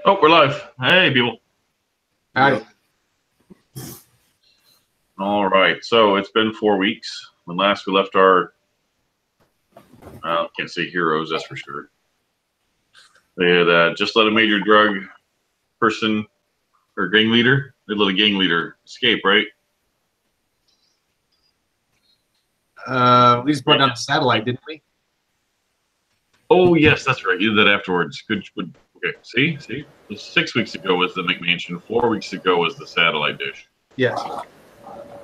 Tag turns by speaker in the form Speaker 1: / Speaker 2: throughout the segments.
Speaker 1: Oh, we're live. Hey, people.
Speaker 2: Howdy.
Speaker 1: All right. So it's been 4 weeks. When last we left our, can't say heroes, that's for sure. They had just let a major drug person or gang leader. They let a gang leader escape, right?
Speaker 2: We just brought down the satellite, didn't we?
Speaker 1: Oh, yes, that's right. You did that afterwards. Good. Okay. See. So 6 weeks ago was the McMansion. 4 weeks ago was the satellite dish.
Speaker 2: Yes.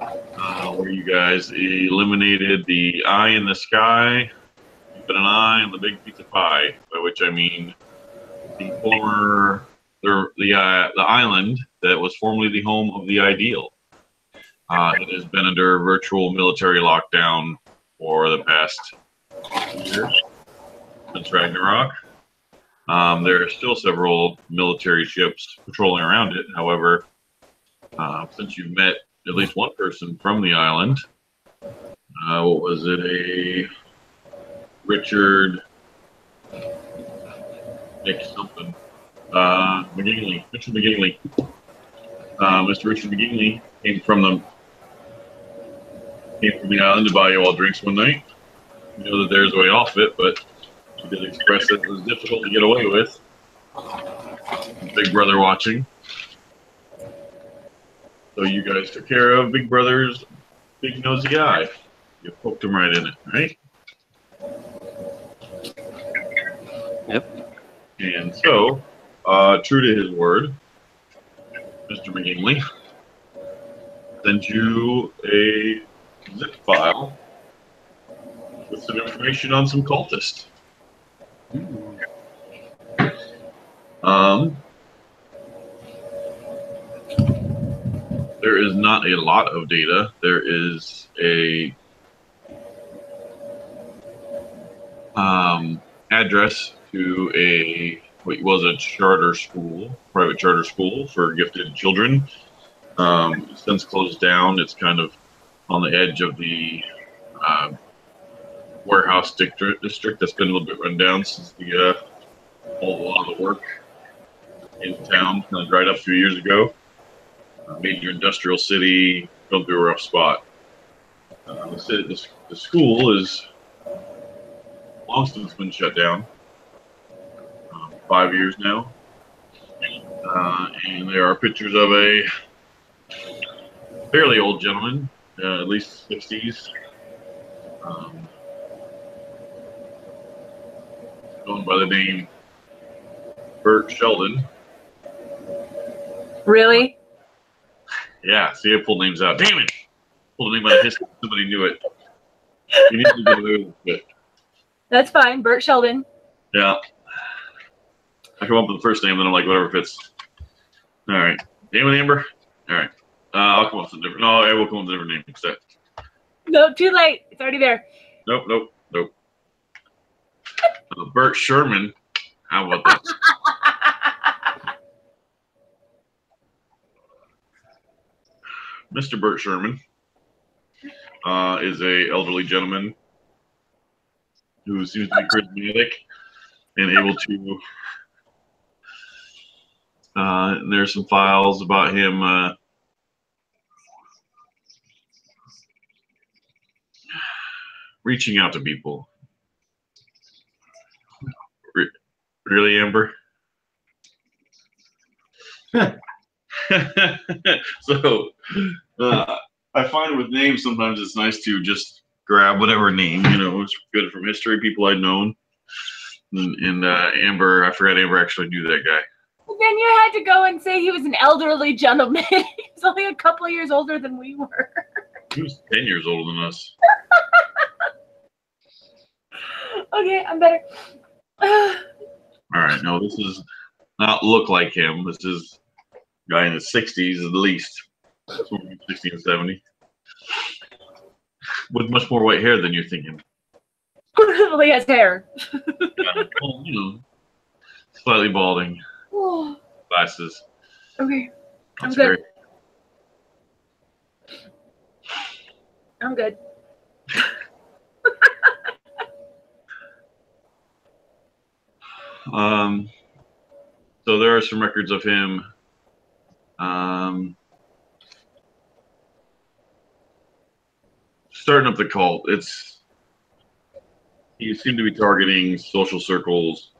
Speaker 1: Where you guys eliminated the eye in the sky, you put an eye on the big pizza pie, by which I mean the former the island that was formerly the home of the Ideal. It has been under virtual military lockdown for the past years since Ragnarok. There are still several military ships patrolling around it. However, since you've met at least one person from the island, what was it? A Richard Nick something. McGinley. Richard McGinley. Mr. Richard McGinley came from the island to buy you all drinks one night. You know that there's a way off it, but he did express that it was difficult to get away with. Big Brother watching. So you guys took care of Big Brother's big nosy eye. You poked him right in it, right?
Speaker 3: Yep.
Speaker 1: And so, true to his word, Mr. McGinley sent you a zip file with some information on some cultists. There is not a lot of data. There is a address to what was a private charter school for gifted children. Since closed down. It's kind of on the edge of the warehouse district that's been a little bit run down since a lot of the work in town dried up a few years ago. Major industrial city, going through a rough spot. The school is long since been shut down. 5 years now. And there are pictures of a fairly old gentleman, at least 60s, going by the name Bert Sheldon.
Speaker 4: Really?
Speaker 1: Yeah, see, I pulled names out. Damn it! Pulled a name out of history. Somebody knew it. You need to get away with it.
Speaker 4: That's fine. Bert Sheldon.
Speaker 1: Yeah. I come up with the first name, then I'm like, whatever fits. All right. Damon Amber? All right. I'll come up with a different. No, I will come up with a different name instead.
Speaker 4: No, too late. It's already there.
Speaker 1: Nope. Bert Sherman. How about that? Mr. Bert Sherman is a elderly gentleman who seems to be charismatic and able to. And there's some files about him reaching out to people. Really, Amber? So, I find with names sometimes it's nice to just grab whatever name, it's good from history, people I'd known. And Amber, I forgot Amber actually knew that guy.
Speaker 4: Well, then you had to go and say he was an elderly gentleman. He was only a couple of years older than we were.
Speaker 1: He was 10 years older than us.
Speaker 4: Okay, I'm better.
Speaker 1: All right, no, this does not look like him. This is a guy in his 60s at least, 60 and 70, with much more white hair than you're thinking.
Speaker 4: Well, he has hair.
Speaker 1: Well, slightly balding, glasses.
Speaker 4: Okay, I'm
Speaker 1: That's
Speaker 4: good.
Speaker 1: great.
Speaker 4: I'm good.
Speaker 1: So there are some records of him. Starting up the cult. He seemed to be targeting social circles,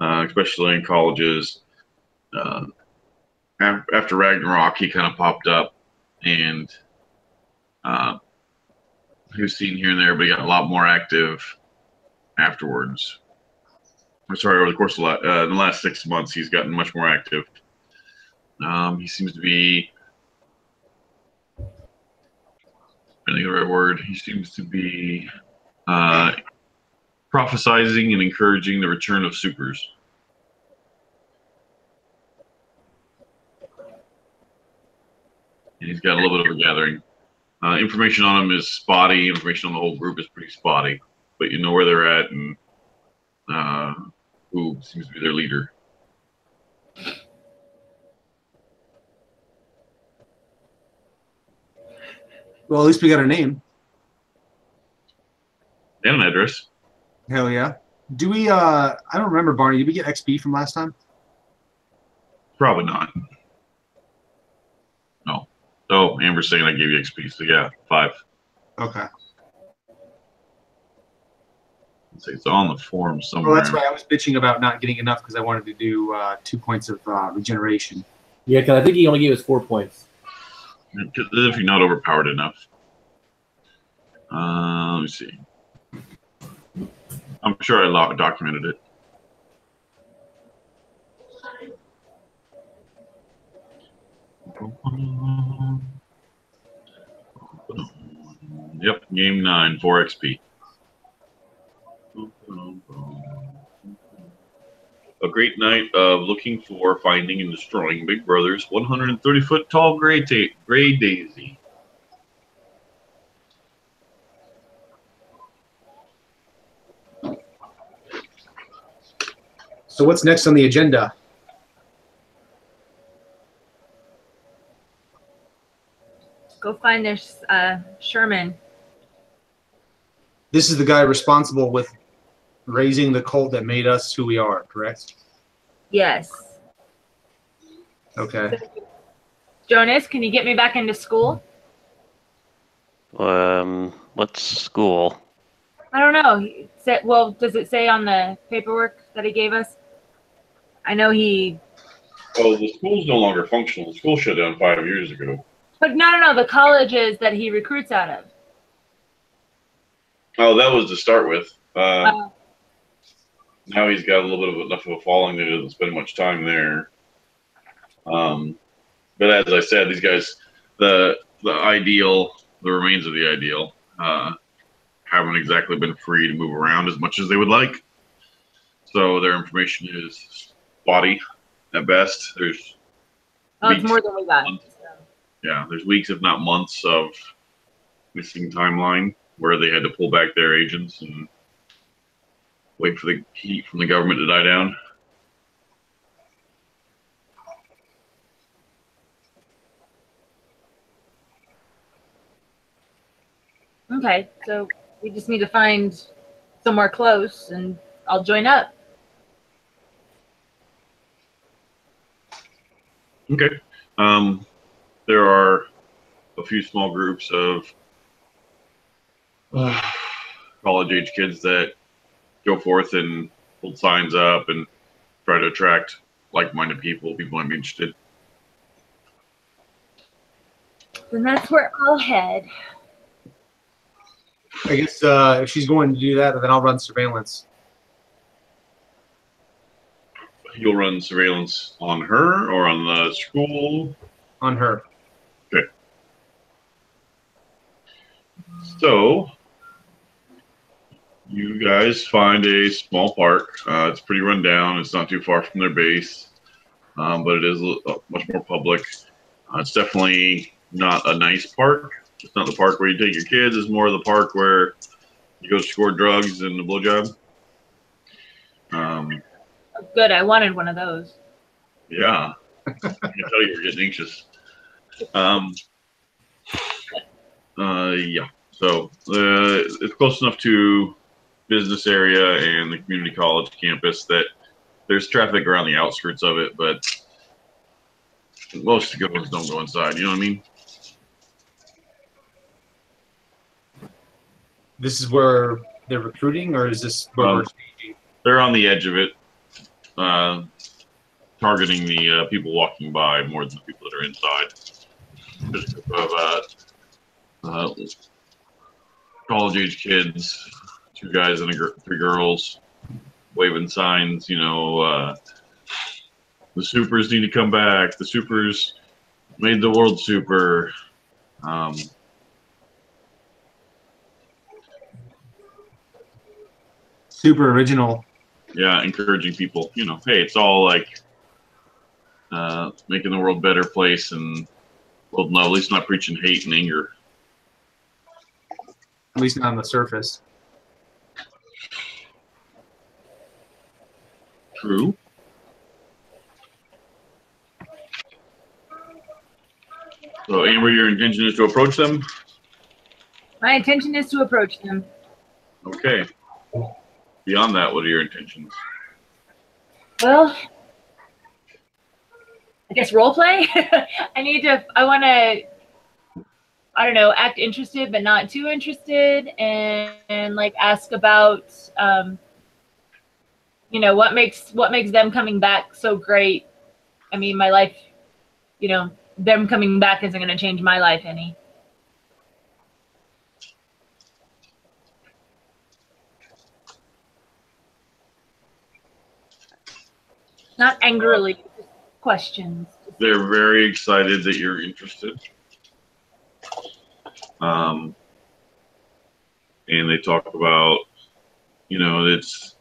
Speaker 1: especially in colleges. After Ragnarok, he kind of popped up, and he was seen here and there, but he got a lot more active afterwards. I'm sorry, over the course of the last 6 months, he's gotten much more active. He seems to be, finding the right word, he seems to be prophesizing and encouraging the return of supers. And he's got a little bit of a gathering. Information on him is spotty. Information on the whole group is pretty spotty. But you know where they're at and who seems to be their leader.
Speaker 2: Well, at least we got a name.
Speaker 1: And an address.
Speaker 2: Hell yeah. Do we, I don't remember, Barney, did we get XP from last time?
Speaker 1: Probably not. No. Oh, Amber's saying I gave you XP, so yeah, 5.
Speaker 2: Okay.
Speaker 1: Let's see, it's on the form somewhere.
Speaker 2: Oh, that's right. I was bitching about not getting enough because I wanted to do 2 points of regeneration.
Speaker 3: Yeah, because I think he only gave us 4 points.
Speaker 1: If you're not overpowered enough. Let me see. I'm sure I documented it. Yep, game 9, 4 XP. A great night of looking for, finding, and destroying Big Brother's 130-foot tall gray daisy.
Speaker 2: So what's next on the agenda?
Speaker 4: Go find this Sherman.
Speaker 2: This is the guy responsible with raising the cult that made us who we are, correct?
Speaker 4: Yes.
Speaker 2: Okay.
Speaker 4: Jonas, can you get me back into school?
Speaker 3: What's school?
Speaker 4: I don't know. Well, does it say on the paperwork that he gave us? I know he.
Speaker 1: Oh, the school's no longer functional. The school shut down 5 years ago.
Speaker 4: But no. The colleges that he recruits out of.
Speaker 1: Oh, that was to start with. Now he's got a little bit of enough of a following that he doesn't spend much time there. But as I said, these guys, the ideal, the remains of the ideal, haven't exactly been free to move around as much as they would like. So their information is spotty at best. There's
Speaker 4: it's more than we got.
Speaker 1: Yeah, there's weeks, if not months, of missing timeline where they had to pull back their agents and wait for the heat from the government to die down.
Speaker 4: Okay, so we just need to find somewhere close, and I'll join up.
Speaker 1: Okay. There are a few small groups of college-age kids that go forth and hold signs up and try to attract like-minded people might be interested.
Speaker 4: Then that's where I'll head.
Speaker 2: I guess if she's going to do that, then I'll run surveillance.
Speaker 1: You'll run surveillance on her or on the school?
Speaker 2: On her.
Speaker 1: Okay. So, you guys find a small park. It's pretty run down. It's not too far from their base, but it is much more public. It's definitely not a nice park. It's not the park where you take your kids. It's more the park where you go score drugs and a blowjob.
Speaker 4: Good, I wanted one of those.
Speaker 1: Yeah. I can tell you were getting anxious. Yeah. So it's close enough to business area and the community college campus that there's traffic around the outskirts of it, but most good ones don't go inside. You know what I mean?
Speaker 2: This is where they're recruiting, or is this where we're staging?
Speaker 1: They're on the edge of it, targeting the people walking by more than the people that are inside. There's a group of college-age kids, 2 guys and 3 girls, waving signs. You know, the Supers need to come back. The Supers made the world super.
Speaker 2: Super original.
Speaker 1: Yeah, encouraging people. You know, hey, it's all like making the world a better place, and well, no, at least not preaching hate and anger.
Speaker 2: At least not on the surface.
Speaker 1: True. So, Amber, your intention is to approach them?
Speaker 4: My intention is to approach them.
Speaker 1: Okay. Beyond that, what are your intentions?
Speaker 4: Well, I guess role play. I want to, I don't know, act interested but not too interested, and like ask about, you know, what makes them coming back so great. I mean, my life, you know, them coming back isn't going to change my life any. Not angrily, just questions.
Speaker 1: They're very excited that you're interested. And they talk about, you know, it's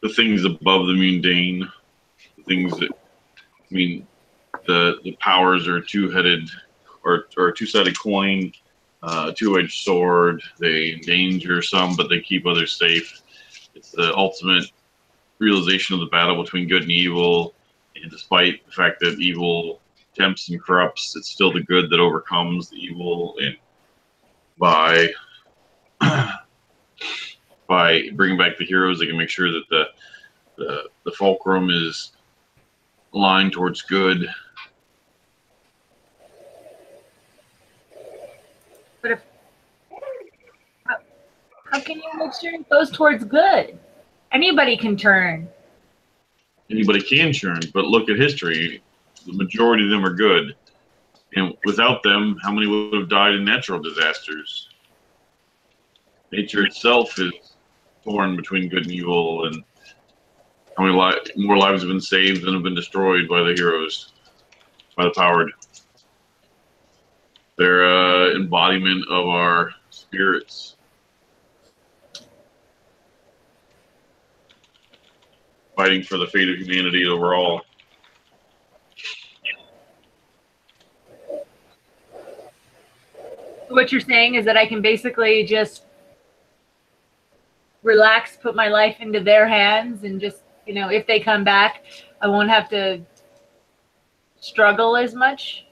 Speaker 1: the things above the mundane, the things that, I mean, the powers are two-headed or a two-sided coin, two-edged sword. They endanger some, but they keep others safe. It's the ultimate realization of the battle between good and evil, and despite the fact that evil tempts and corrupts, it's still the good that overcomes the evil. And by bringing back the heroes, they can make sure that the fulcrum is aligned towards good.
Speaker 4: But if how can you make sure it goes towards good? Anybody can turn.
Speaker 1: Anybody can turn, but look at history. The majority of them are good. And without them, how many would have died in natural disasters? Nature itself is torn between good and evil, and how many more lives have been saved than have been destroyed by the heroes, by the powered. They're embodiment of our spirits. Fighting for the fate of humanity overall.
Speaker 4: What you're saying is that I can basically just relax, put my life into their hands, and just, you know, if they come back, I won't have to struggle as much.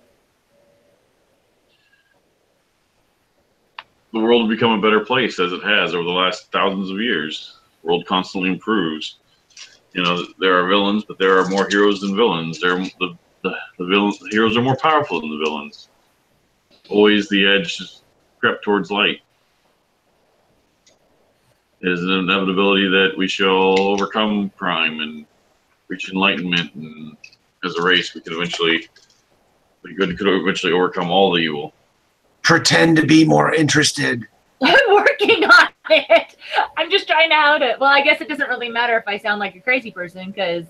Speaker 1: The world will become a better place, as it has over the last thousands of years. The world constantly improves. You know, there are villains, but there are more heroes than villains. The heroes are more powerful than the villains. Always the edge is crept towards light. It is an inevitability that we shall overcome crime and reach enlightenment, and as a race, the good could eventually overcome all the evil.
Speaker 2: Pretend to be more interested.
Speaker 4: I'm working on it. I'm just trying to out it. Well, I guess it doesn't really matter if I sound like a crazy person, because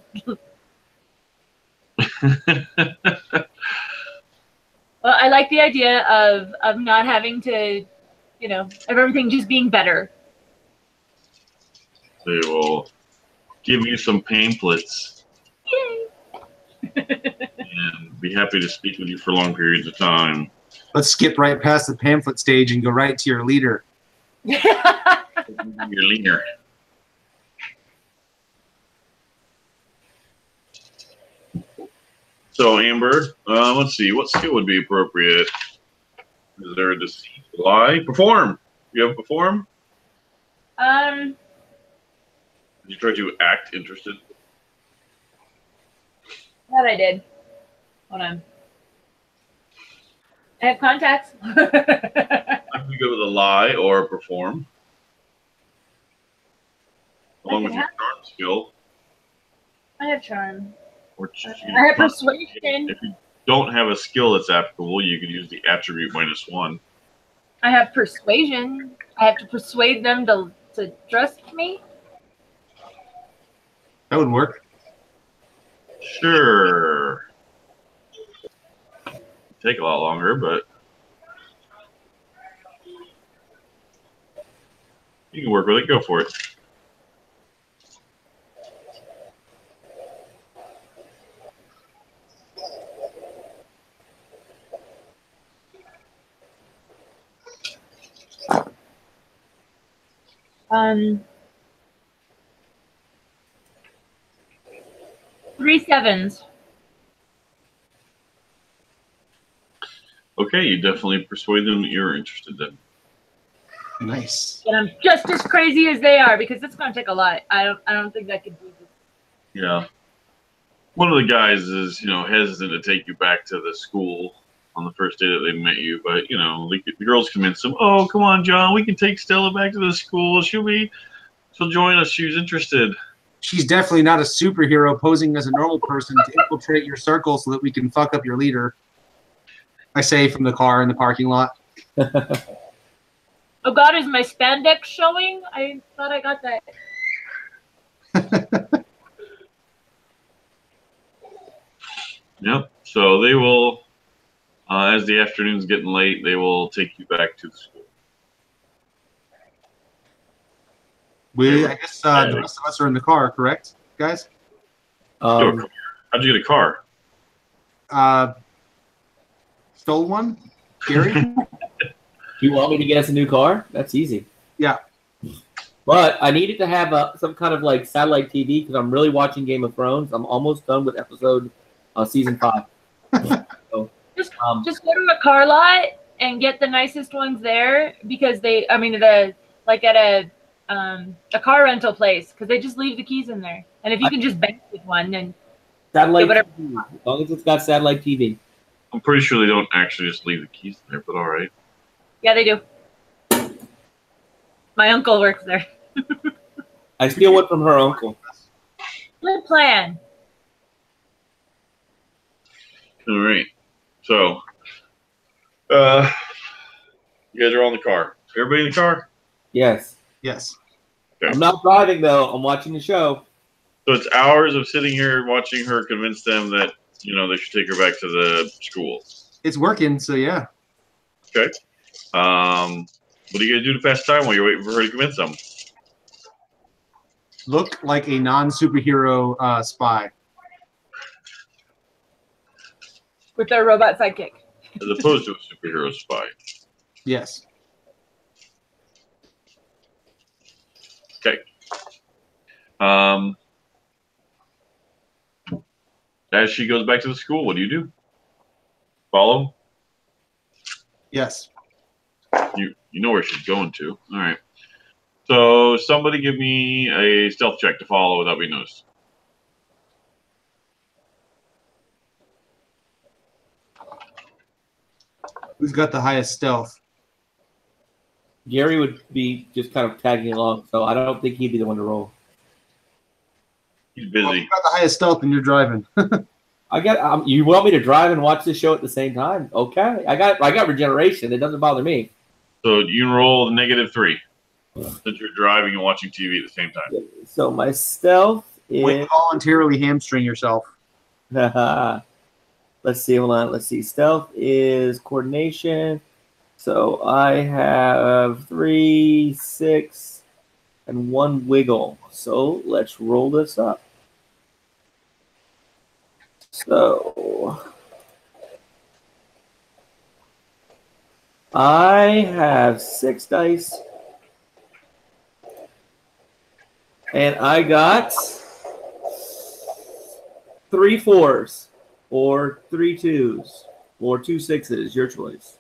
Speaker 4: well, I like the idea of not having to, you know, of everything just being better.
Speaker 1: They will give you some pamphlets.
Speaker 4: Yay!
Speaker 1: And be happy to speak with you for long periods of time.
Speaker 2: Let's skip right past the pamphlet stage and go right to your leader.
Speaker 1: Your leader. So, Amber, let's see. What skill would be appropriate? Is there a deceit? Lie? Perform. You have perform? You try to act interested.
Speaker 4: That I did. Hold on. I have contacts.
Speaker 1: I'm going to go with a lie or perform. Along with your charm skill.
Speaker 4: I have charm.
Speaker 1: Or
Speaker 4: I have persuasion.
Speaker 1: If you don't have a skill that's applicable, you could use the attribute -1.
Speaker 4: I have persuasion. I have to persuade them to trust me.
Speaker 2: That would work.
Speaker 1: Sure. Take a lot longer, but you can work with it. Go for it.
Speaker 4: Three sevens.
Speaker 1: Okay, you definitely persuade them that you're interested then.
Speaker 2: Nice.
Speaker 4: And I'm just as crazy as they are because it's going to take a lot. I don't think I could do this.
Speaker 1: Yeah. One of the guys is, hesitant to take you back to the school on the first day that they met you, but, the girls convince him, oh, come on, John, we can take Stella back to the school. She'll join us. She's interested.
Speaker 2: She's definitely not a superhero posing as a normal person to infiltrate your circle so that we can fuck up your leader. I say from the car in the parking lot.
Speaker 4: Oh God, is my spandex showing? I thought I got that.
Speaker 1: Yep. So they will, as the afternoon's getting late, they will take you back to the school.
Speaker 2: I guess the rest of us are in the car, correct, guys?
Speaker 1: How'd you get a car?
Speaker 2: Stole one? Gary?
Speaker 3: You want me to get us a new car? That's easy.
Speaker 2: Yeah.
Speaker 3: But I needed to have some kind of like satellite TV because I'm really watching Game of Thrones. I'm almost done with season 5. So,
Speaker 4: just go to a car lot and get the nicest ones there because at a car rental place because they just leave the keys in there. And if you can just bank with one, then
Speaker 3: satellite TV, as long as it's got satellite TV.
Speaker 1: I'm pretty sure they don't actually just leave the keys in there, but all right.
Speaker 4: Yeah, they do. My uncle works there.
Speaker 3: I steal one from her uncle.
Speaker 4: Good plan.
Speaker 1: All right. So, you guys are all in the car. Everybody in the car?
Speaker 3: Yes.
Speaker 2: Yes.
Speaker 1: Okay.
Speaker 3: I'm not driving, though. I'm watching the show.
Speaker 1: So it's hours of sitting here watching her convince them that, they should take her back to the school.
Speaker 2: It's working, so yeah.
Speaker 1: Okay. What are you going to do to pass time while you're waiting for her to convince them?
Speaker 2: Look like a non-superhero spy.
Speaker 4: With their robot sidekick.
Speaker 1: As opposed to a superhero spy.
Speaker 2: Yes.
Speaker 1: Okay. As she goes back to the school, what do you do? Follow?
Speaker 2: Yes.
Speaker 1: You know where she's going to. All right. So somebody give me a stealth check to follow without being noticed.
Speaker 2: Who's got the highest stealth?
Speaker 3: Gary would be just kind of tagging along, so I don't think he'd be the one to roll.
Speaker 1: He's
Speaker 2: Well,
Speaker 1: busy.
Speaker 2: you got the highest stealth and you're driving.
Speaker 3: You want me to drive and watch the show at the same time? Okay. I got regeneration. It doesn't bother me.
Speaker 1: So you can roll -3 since you're driving and watching TV at the same time.
Speaker 3: So my stealth
Speaker 2: When
Speaker 3: is.
Speaker 2: you voluntarily hamstring yourself.
Speaker 3: Let's see. Hold on. Let's see. Stealth is coordination. So I have 3, 6, and 1 wiggle. So let's roll this up. So I have 6 dice. And I got 3 4s or 3 2s or 2 6s. Your choice.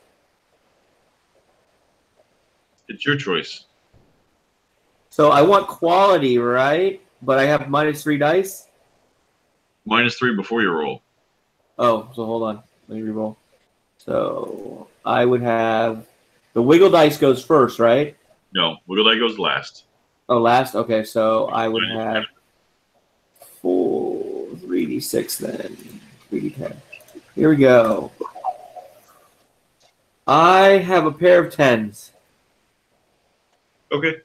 Speaker 1: It's your choice.
Speaker 3: So I want quality, right? but I have -3 dice.
Speaker 1: -3 before you roll.
Speaker 3: Oh, so hold on. Let me reroll. So I would have the wiggle dice goes first, right?
Speaker 1: No, wiggle die goes last.
Speaker 3: Oh, last. Okay, so I would have 3d6 then. 3d10. Here we go. I have a pair of 10s.
Speaker 1: Okay.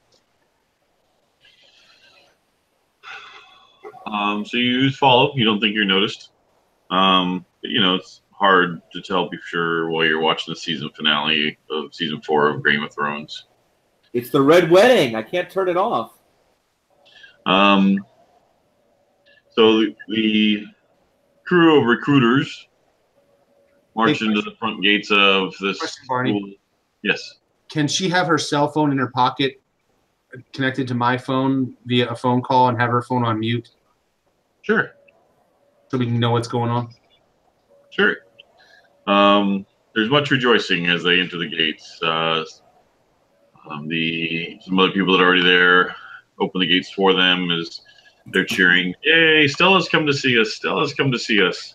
Speaker 1: So you use follow. You don't think you're noticed. But, it's hard to tell for sure while you're watching the season finale of season 4 of Game of Thrones.
Speaker 3: It's the Red Wedding. I can't turn it off.
Speaker 1: So the crew of recruiters march into the front gates of this
Speaker 2: Question, Barney.
Speaker 1: school. Yes.
Speaker 2: Can she have her cell phone in her pocket connected to my phone via a phone call and have her phone on mute
Speaker 1: Sure.
Speaker 2: so we can know what's going on?
Speaker 1: Sure. There's much rejoicing as they enter the gates. Some other people that are already there open the gates for them as they're cheering. Yay! Stella's come to see us. Stella's come to see us.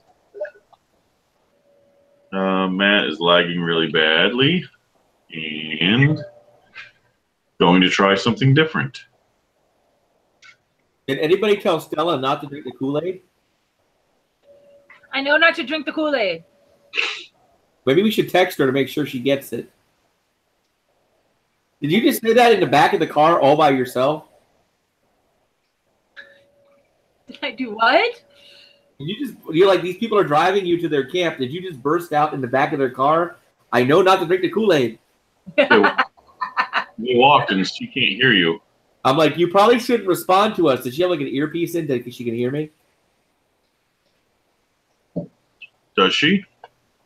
Speaker 1: Matt is lagging really badly and going to try something different.
Speaker 3: Did anybody tell Stella not to drink the Kool-Aid?
Speaker 4: I know not to drink the Kool-Aid.
Speaker 3: Maybe we should text her to make sure she gets it. Did you just say that in the back of the car all by yourself?
Speaker 4: Did I do what?
Speaker 3: You're like, these people are driving you to their camp. Did you just burst out in the back of their car? I know not to drink the Kool-Aid.
Speaker 1: You walked and she can't hear you.
Speaker 3: I'm like, you probably shouldn't respond to us. Does she have like an earpiece in because she can hear me?
Speaker 1: Does she?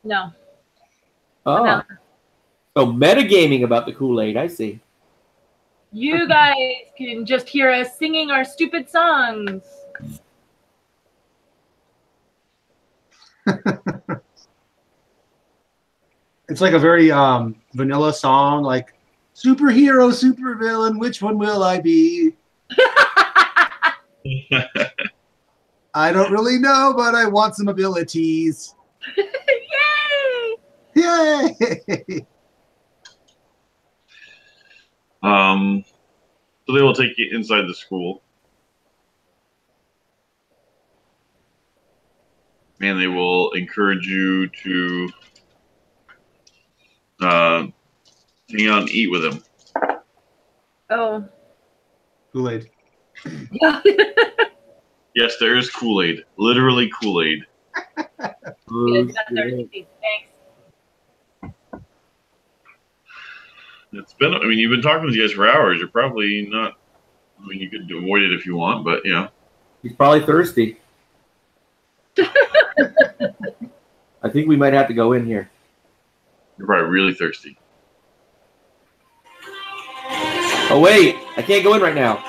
Speaker 4: No.
Speaker 3: Oh.
Speaker 4: No.
Speaker 3: So metagaming about the Kool-Aid, I see.
Speaker 4: You guys can just hear us singing our stupid songs.
Speaker 2: It's like a very vanilla song, like superhero, supervillain, which one will I be? I don't really know, but I want some abilities.
Speaker 4: Yay!
Speaker 2: Yay!
Speaker 1: So they will take you inside the school. And they will encourage you to hang out and eat with them.
Speaker 4: Oh.
Speaker 2: Kool-Aid.
Speaker 4: Yeah.
Speaker 1: Yes, there is Kool-Aid. Literally Kool-Aid.
Speaker 4: It's not thirsty. Thanks.
Speaker 1: It's been, you've been talking to these guys for hours. You're probably not, you could avoid it if you want, but yeah.
Speaker 3: He's probably thirsty. I think we might have to go in here.
Speaker 1: You're probably really thirsty.
Speaker 3: Oh, wait. I can't go in right now.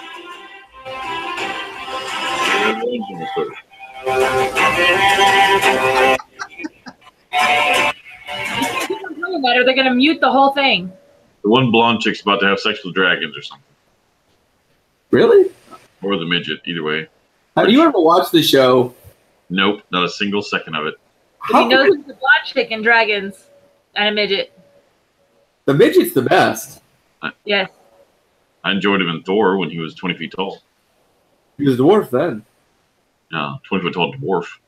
Speaker 4: Or they're gonna mute the whole thing.
Speaker 1: The one blonde chick's about to have sex with dragons or something.
Speaker 3: Really?
Speaker 1: Or the midget, either way.
Speaker 3: Have you ever watched the show?
Speaker 1: Nope, not a single second of it.
Speaker 4: He knows the blonde chick and dragons and a midget.
Speaker 3: The midget's the best.
Speaker 4: Yes.
Speaker 1: I enjoyed him in Thor when he was 20 feet tall.
Speaker 3: He was a dwarf then.
Speaker 1: No, 20 foot tall dwarf.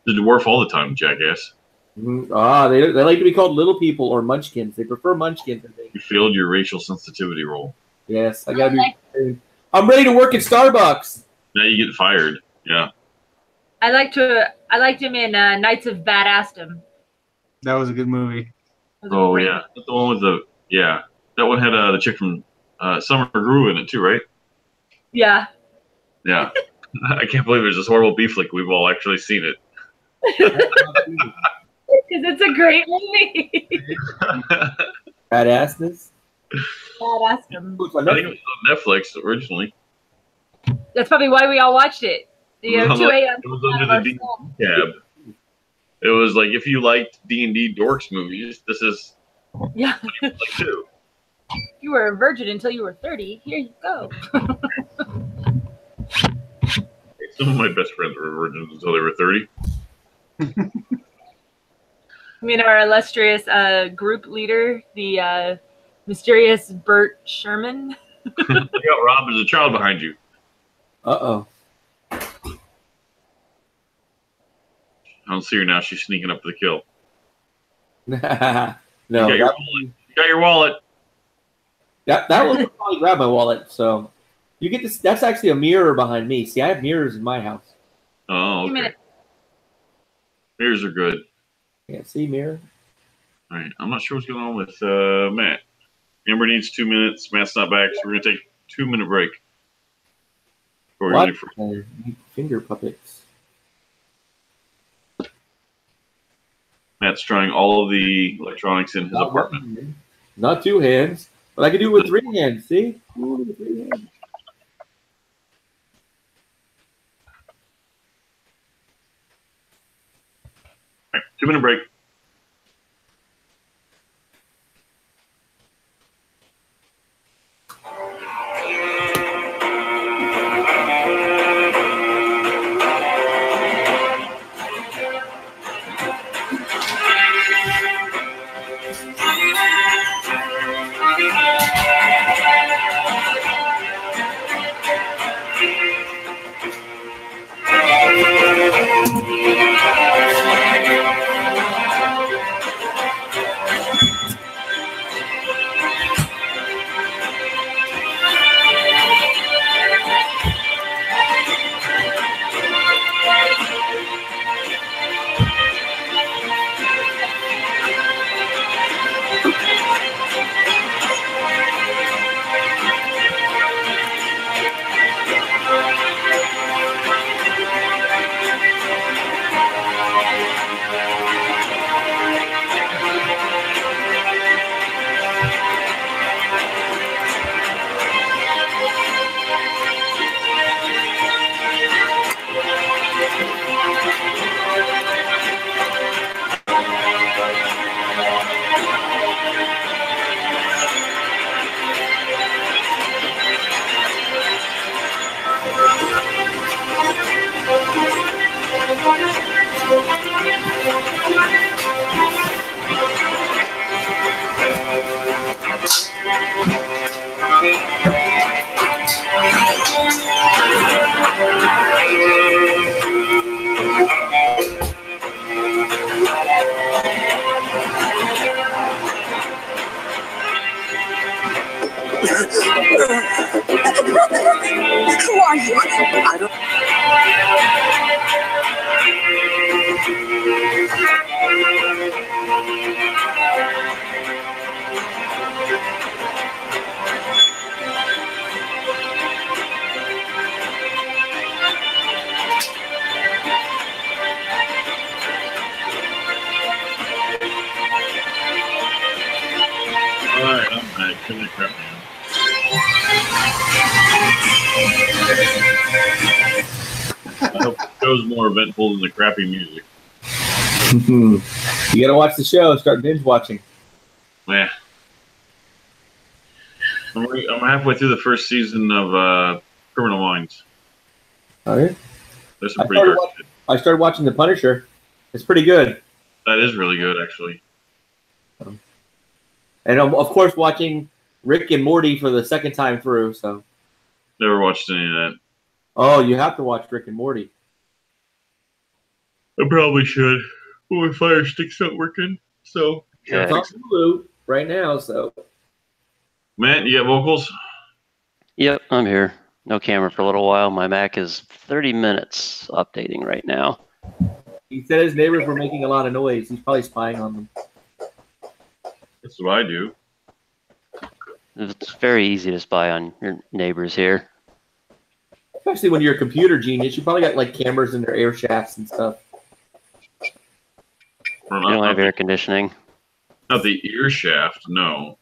Speaker 1: The dwarf all the time, jackass.
Speaker 3: They like to be called little people or munchkins. They prefer munchkins, I think.
Speaker 1: You failed your racial sensitivity role.
Speaker 3: Yes, I gotta be. I'm ready to work at Starbucks.
Speaker 1: Now you get fired. Yeah.
Speaker 4: I liked him in Knights of Badassdom.
Speaker 2: That was a good movie.
Speaker 1: Oh yeah, that's the one with the That one had the chick from Summer Gru in it too, right?
Speaker 4: Yeah.
Speaker 1: Yeah. I can't believe there's this horrible beef flick. We've all actually seen it.
Speaker 4: Because it's a great movie.
Speaker 3: Badassness.
Speaker 4: Badassdom.
Speaker 1: I think it was on Netflix originally.
Speaker 4: That's probably why we all watched it. You know, 2 a.m.
Speaker 1: It was under the D&D tab. It was like, if you liked D&D dorks movies, this is
Speaker 4: Yeah.
Speaker 1: like too.
Speaker 4: You were a virgin until you were 30. Here you go.
Speaker 1: Some of my best friends were virgins until they were 30.
Speaker 4: I mean, our illustrious group leader, the mysterious Bert Sherman.
Speaker 1: Look out, Rob, there's a child behind you.
Speaker 3: Uh-oh.
Speaker 1: I don't see her now. She's sneaking up to the kill.
Speaker 3: No,
Speaker 1: You got your
Speaker 3: that,
Speaker 1: wallet. You got your wallet.
Speaker 3: that will probably grab my wallet. So you get this. That's actually a mirror behind me. See, I have mirrors in my house.
Speaker 1: Oh,
Speaker 4: Wait a
Speaker 1: okay.
Speaker 4: minute.
Speaker 1: Mirrors are good.
Speaker 3: Can't see mirror.
Speaker 1: All right. I'm not sure what's going on with Matt. Amber needs 2 minutes. Matt's not back, so we're going to take a 2-minute break. Before we
Speaker 3: What?
Speaker 1: leave for-
Speaker 3: Finger puppets.
Speaker 1: Matt's trying all of the electronics in his apartment.
Speaker 3: Not 2 hands, but I can do it with 3 hands. See? Ooh, with 3 hands.
Speaker 1: All right, 2-minute break.
Speaker 5: Who are you? I don't.
Speaker 1: All right, I'm back. Kill the crap, man. I hope the show's more eventful than the crappy music.
Speaker 3: You gotta watch the show. Start binge watching.
Speaker 1: Yeah. I'm halfway through the first season of Criminal Minds.
Speaker 3: Okay.
Speaker 1: There's some
Speaker 3: I
Speaker 1: pretty
Speaker 3: started
Speaker 1: dark shit.
Speaker 3: I started watching The Punisher. It's pretty good.
Speaker 1: That is really good, actually.
Speaker 3: And I'm, of course, watching Rick and Morty for the second time through. So,
Speaker 1: Never watched any of that.
Speaker 3: oh, you have to watch Rick and Morty.
Speaker 1: I probably should. But my Fire Stick's not working, so.
Speaker 3: It's on Hulu right now. So,
Speaker 1: Matt, you got vocals?
Speaker 6: Yep, I'm here. No camera for a little while. My Mac is 30 minutes updating right now.
Speaker 3: he said his neighbors were making a lot of noise. He's probably spying on them.
Speaker 1: That's what I do.
Speaker 6: It's very easy to spy on your neighbors here.
Speaker 3: Especially when you're a computer genius, you probably got like cameras in their air shafts and stuff.
Speaker 1: Or
Speaker 6: You don't have air conditioning.
Speaker 1: Not the ear shaft, no.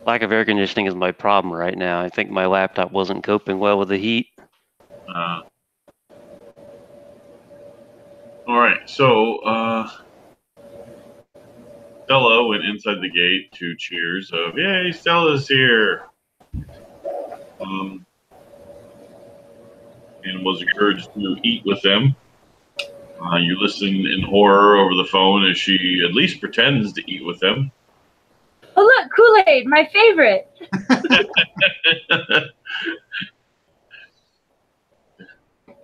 Speaker 6: Lack of air conditioning is my problem right now. I think my laptop wasn't coping well with the heat.
Speaker 1: All right, so Stella went inside the gate to cheers of "Yay, Stella's here!" and was encouraged to eat with them. You listen in horror over the phone as she at least pretends to eat with them.
Speaker 4: Oh, look, Kool-Aid, my favorite.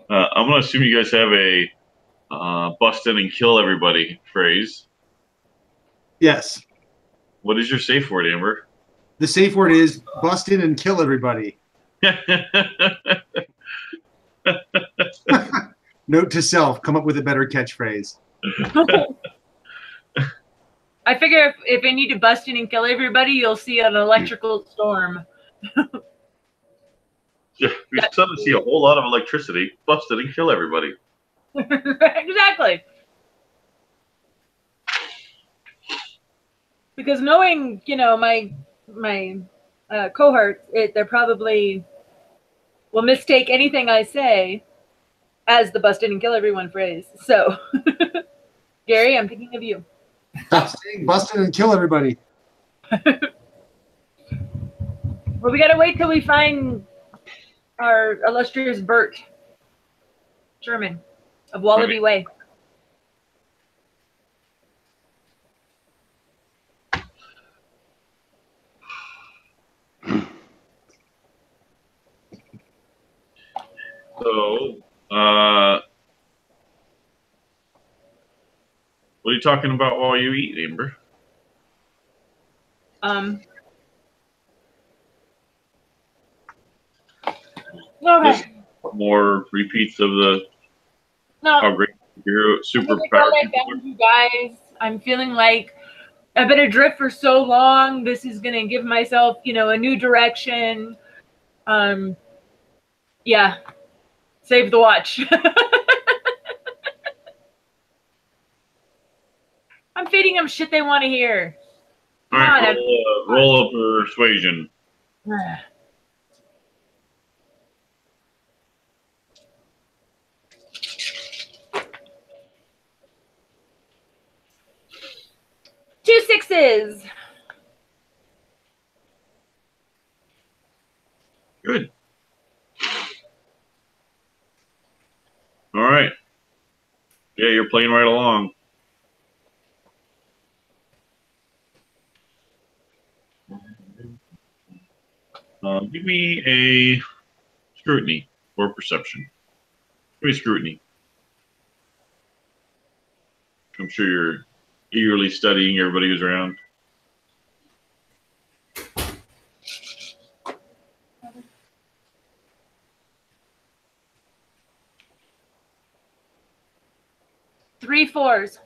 Speaker 1: I'm going to assume you guys have a bust in and kill everybody phrase.
Speaker 2: Yes.
Speaker 1: What is your safe word, Amber?
Speaker 2: The safe word is bust in and kill everybody. Note to self, come up with a better catchphrase.
Speaker 4: I figure if I need to bust in and kill everybody, you'll see an electrical storm.
Speaker 1: Yeah, we suddenly see a whole lot of electricity, bust in and kill everybody.
Speaker 4: Exactly. Because knowing, my cohorts, they're probably will mistake anything I say as the bust in and kill everyone phrase. So, Gary, I'm thinking of you.
Speaker 2: Stop saying bust in and kill everybody.
Speaker 4: Well, we gotta wait till we find our illustrious Bert Sherman of Wallaby Way.
Speaker 1: So, what are you talking about while you eat, Amber?
Speaker 4: Okay.
Speaker 1: More repeats of the how great your superpower.
Speaker 4: You guys, I'm feeling like I've been adrift for so long. This is gonna give myself, a new direction. Yeah. Save the watch. I'm feeding them shit they want to hear.
Speaker 1: All right, roll up persuasion.
Speaker 4: Two sixes.
Speaker 1: Good. All right. Yeah, you're playing right along. Give me a scrutiny or perception. Give me scrutiny. I'm sure you're eagerly studying everybody who's around.
Speaker 4: Three fours.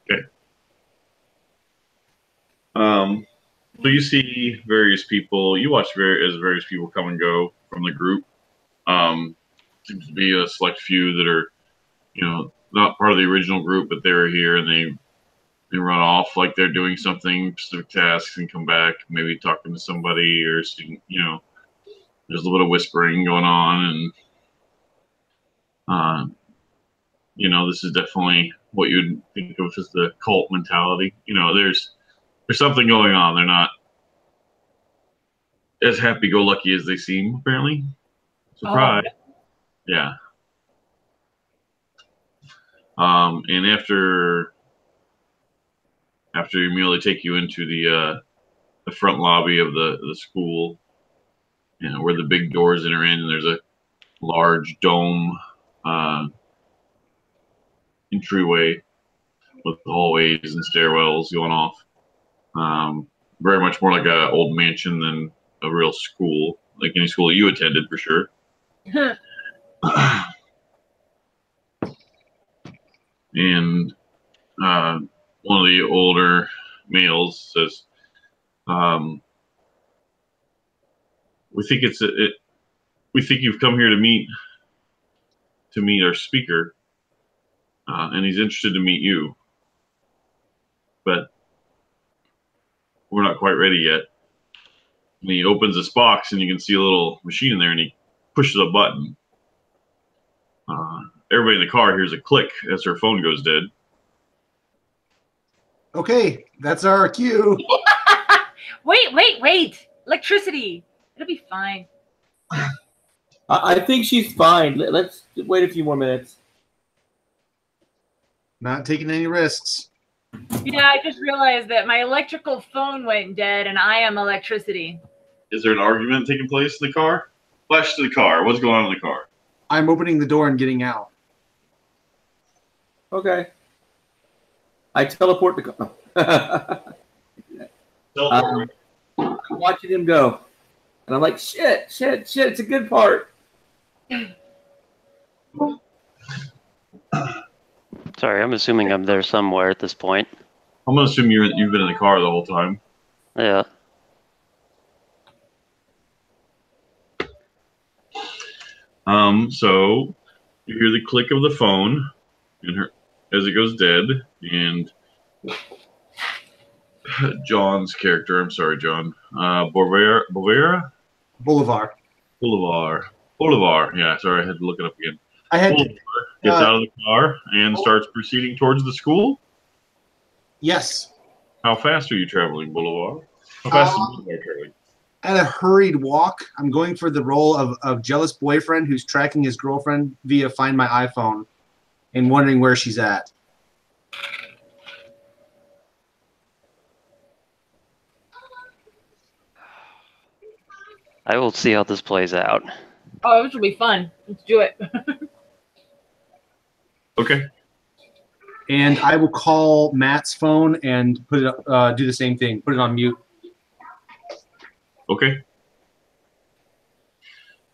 Speaker 1: Okay. So you see various people. You watch various people come and go from the group. Seems to be a select few that are, not part of the original group, but they were here and they run off like they're doing something, specific tasks, and come back, maybe talking to somebody or, there's a little bit of whispering going on. And, this is definitely what you'd think of as the cult mentality. There's something going on. They're not as happy-go-lucky as they seem, apparently. Surprise. Oh. Yeah. And after your meal, they take you into the front lobby of the school, where the big doors enter in, and there's a large dome entryway with the hallways and stairwells going off. Very much more like an old mansion than a real school, like any school you attended for sure. And one of the older males says, "We think we think you've come here to meet our speaker, and he's interested to meet you, but we're not quite ready yet." And he opens this box, and you can see a little machine in there, and he pushes a button. Everybody in the car hears a click as her phone goes dead.
Speaker 2: Okay, that's our cue.
Speaker 4: Wait. Electricity. It'll be fine.
Speaker 3: I think she's fine. Let's wait a few more minutes.
Speaker 2: Not taking any risks.
Speaker 4: Yeah, I just realized that my electrical phone went dead and I am electricity.
Speaker 1: Is there an argument taking place in the car? Flash to the car. What's going on in the car?
Speaker 2: I'm opening the door and getting out.
Speaker 3: Okay. I teleport the car. I'm watching him go. And I'm like, shit, it's a good part.
Speaker 6: Sorry, I'm assuming I'm there somewhere at this point.
Speaker 1: I'm gonna assume you've been in the car the whole time.
Speaker 6: Yeah.
Speaker 1: So you hear the click of the phone as it goes dead, and John's character, I'm sorry, John, Boulevard, yeah, sorry, I had to look it up again. Boulevard gets out of the car and starts proceeding towards the school.
Speaker 2: Yes.
Speaker 1: How fast are you traveling, Boulevard? How fast is Boulevard traveling?
Speaker 2: At a hurried walk, I'm going for the role of jealous boyfriend who's tracking his girlfriend via Find My iPhone and wondering where she's at.
Speaker 6: I will see how this plays out.
Speaker 4: Oh, this will be fun. Let's do it.
Speaker 1: Okay.
Speaker 2: And I will call Matt's phone and put it do the same thing. Put it on mute.
Speaker 1: Okay.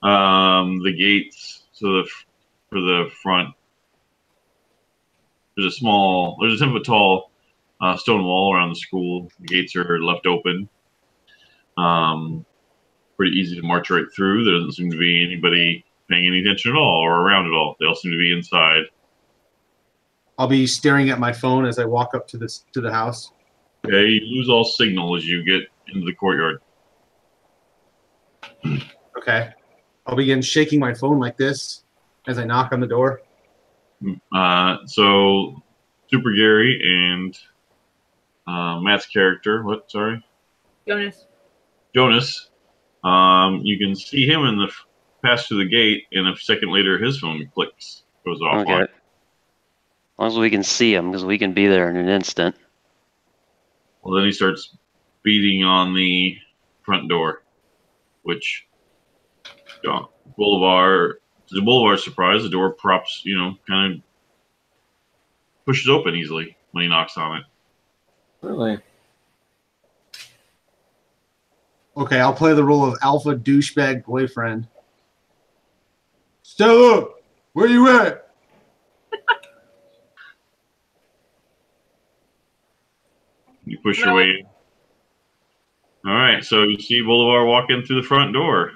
Speaker 1: The gates for the front. There's a 10-foot tall stone wall around the school. The gates are left open. Pretty easy to march right through. There doesn't seem to be anybody paying any attention at all or around at all. They all seem to be inside.
Speaker 2: I'll be staring at my phone as I walk up to the house.
Speaker 1: Okay, you lose all signal as you get into the courtyard.
Speaker 2: Okay. I'll begin shaking my phone like this as I knock on the door.
Speaker 1: So Super Gary and Matt's character,
Speaker 4: Jonas.
Speaker 1: You can see him in the pass through the gate, and a second later his phone goes off.
Speaker 6: Okay. As long as we can see him, because we can be there in an instant.
Speaker 1: Well, then he starts beating on the front door, which to the Boulevard's surprise, the door props, kind of pushes open easily when he knocks on it.
Speaker 3: Really?
Speaker 2: Okay, I'll play the role of alpha douchebag boyfriend. Stella, where you at?
Speaker 1: You push your way in. All right, so you see Boulevard walk in through the front door.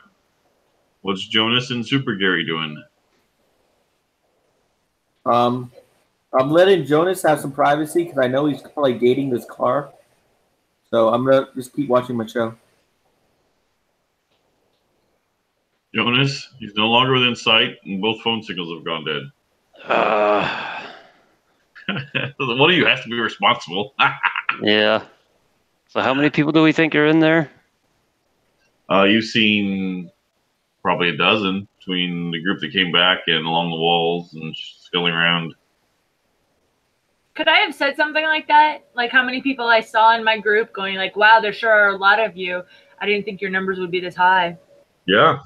Speaker 1: What's Jonas and Super Gary doing?
Speaker 3: I'm letting Jonas have some privacy because I know he's probably dating this car. So I'm gonna just keep watching my show.
Speaker 1: Jonas, he's no longer within sight, and both phone signals have gone dead. One of you has to be responsible.
Speaker 6: Yeah. So how many people do we think are in there?
Speaker 1: You've seen probably a dozen between the group that came back and along the walls and sculling around.
Speaker 4: Could I have said something like that? Like how many people I saw in my group going like, wow, there sure are a lot of you. I didn't think your numbers would be this high.
Speaker 1: Yeah.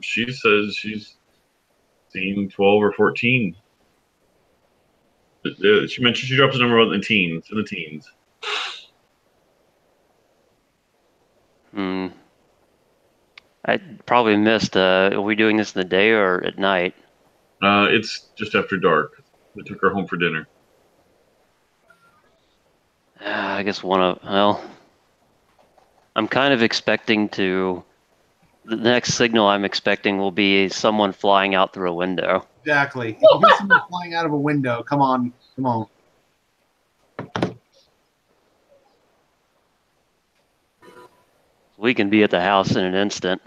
Speaker 1: She says she's seen 12 or 14. She mentioned she drops the number in the teens.
Speaker 6: I probably missed. Are we doing this in the day or at night?
Speaker 1: It's just after dark. They took her home for dinner.
Speaker 6: I guess I'm kind of expecting the next signal I'm expecting will be someone flying out through a window.
Speaker 2: Exactly. If you hear someone flying out of a window, come on.
Speaker 6: We can be at the house in an instant.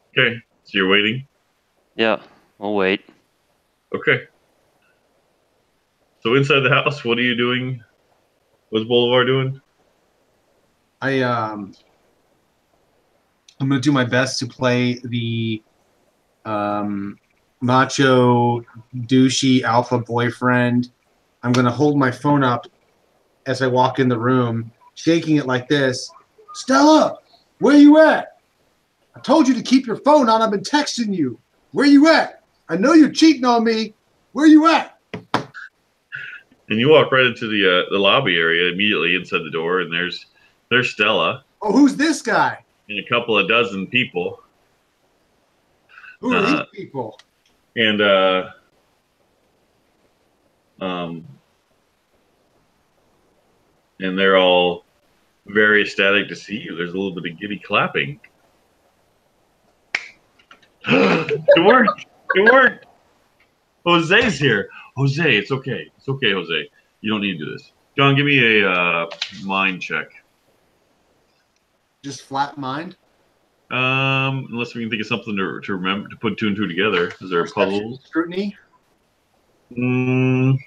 Speaker 1: Okay, so you're waiting?
Speaker 6: Yeah, we'll wait.
Speaker 1: Okay. So inside the house, what are you doing? What's Bolivar doing?
Speaker 2: I'm gonna do my best to play the macho douchey alpha boyfriend. I'm gonna hold my phone up as I walk in the room, shaking it like this. Stella, where you at? I told you to keep your phone on. I've been texting you. Where you at? I know you're cheating on me. Where you at?
Speaker 1: And you walk right into the lobby area immediately inside the door, and there's Stella
Speaker 2: Oh, who's this guy?
Speaker 1: and a couple of dozen people.
Speaker 2: Who are these people?
Speaker 1: And and they're all very ecstatic to see you. There's a little bit of giddy clapping. It worked. It worked. Jose's here. Jose, it's okay. It's okay, Jose. You don't need to do this. John, give me a mind check.
Speaker 2: Just flat mind?
Speaker 1: Unless we can think of something to remember to put two and two together. Is there a puzzle?
Speaker 2: Scrutiny?
Speaker 1: Mm,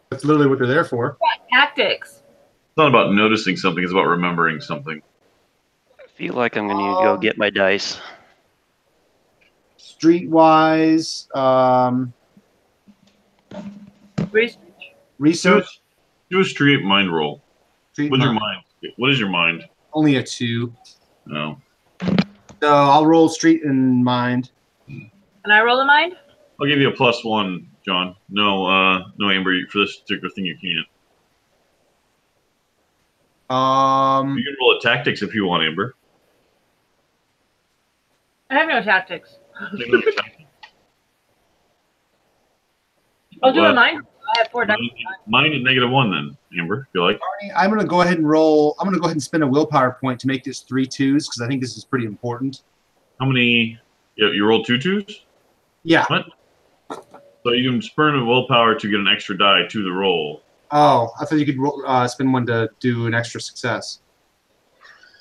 Speaker 2: That's literally what they're there for.
Speaker 4: Tactics.
Speaker 1: it's not about noticing something. It's about remembering something.
Speaker 6: I feel like I'm going to go get my dice.
Speaker 2: Streetwise, research.
Speaker 1: Do a street mind roll.
Speaker 2: Street
Speaker 1: What's your
Speaker 2: mind.
Speaker 1: mind? What is your mind?
Speaker 2: Only a 2.
Speaker 1: No.
Speaker 2: So I'll roll street and mind.
Speaker 4: Can I roll a mind?
Speaker 1: I'll give you a +1, John. No, no, Amber. For this particular thing, you can't. You can roll a tactics if you want, Amber.
Speaker 4: I have no tactics.
Speaker 1: You can roll a tactics.
Speaker 4: I'll do
Speaker 1: What?
Speaker 4: a mind. I have 4 dice.
Speaker 1: Mine is -1 then, Amber. If you like.
Speaker 2: I'm gonna go ahead and roll. I'm gonna go ahead and spend a willpower point to make this 3 2s because I think this is pretty important.
Speaker 1: How many? You rolled 2 2s?
Speaker 2: Yeah.
Speaker 1: What? So you can spend a willpower to get an extra die to the roll.
Speaker 2: Oh, I thought you could roll, spend one to do an extra success.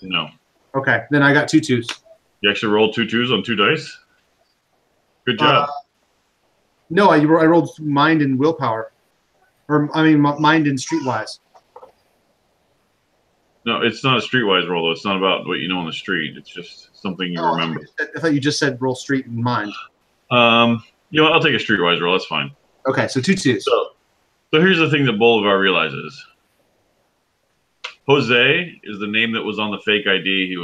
Speaker 1: No.
Speaker 2: Okay, then I got 2 2s.
Speaker 1: You actually rolled 2 2s on 2 dice? Good job.
Speaker 2: No, I rolled mind and willpower, or I mean mind and streetwise.
Speaker 1: No, it's not a streetwise roll, though. It's not about what you know on the street. It's just something you remember.
Speaker 2: I thought you just said roll street and mind.
Speaker 1: You know what? I'll take a streetwise roll. That's fine.
Speaker 2: Okay, so 2 2s.
Speaker 1: So here's the thing that Bolivar realizes. Jose is the name that was on the fake ID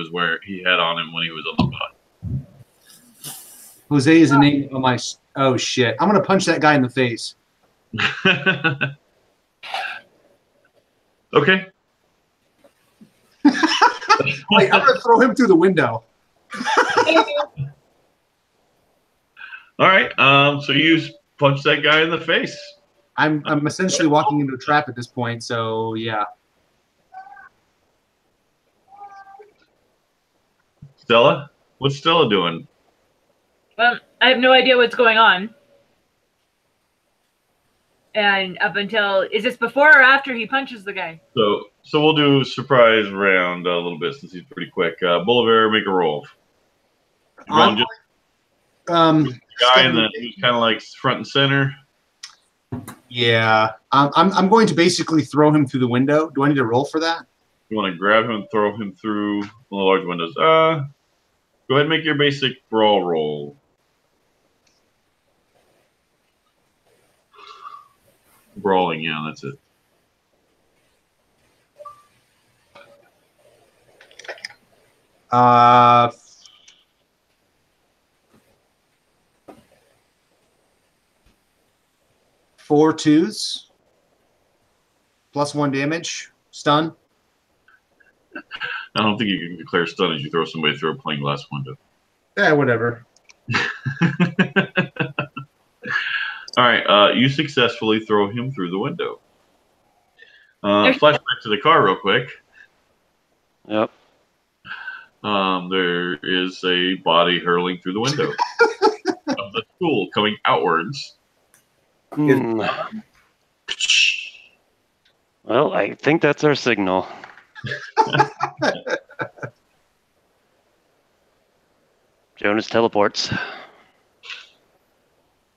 Speaker 1: he had on him when he was on the bus.
Speaker 2: Jose is the name of my. Oh shit! I'm gonna punch that guy in the face.
Speaker 1: Okay.
Speaker 2: Wait, I'm gonna throw him through the window.
Speaker 1: All right. So you punch that guy in the face.
Speaker 2: I'm essentially walking into a trap at this point. So yeah.
Speaker 1: Stella? What's Stella doing?
Speaker 4: Well, I have no idea what's going on. And up until, is this before or after he punches the guy?
Speaker 1: So we'll do surprise round a little bit since he's pretty quick. Bolivar, make a roll.
Speaker 2: Um,
Speaker 1: The guy in the who's kind of like front and center.
Speaker 2: Yeah, I'm going to basically throw him through the window. Do I need to roll for that?
Speaker 1: You want to grab him and throw him through one of the large windows. Go ahead and make your basic brawl roll. Brawling, yeah, that's it.
Speaker 2: Uh, four 2s, +1 damage, stun.
Speaker 1: I don't think you can declare stun as you throw somebody through a plain glass window.
Speaker 2: Yeah, whatever.
Speaker 1: All right, you successfully throw him through the window. Flashback to the car real quick.
Speaker 6: Yep.
Speaker 1: There is a body hurling through the window of the school coming outwards.
Speaker 6: Hmm. Well, I think that's our signal. Jonas teleports.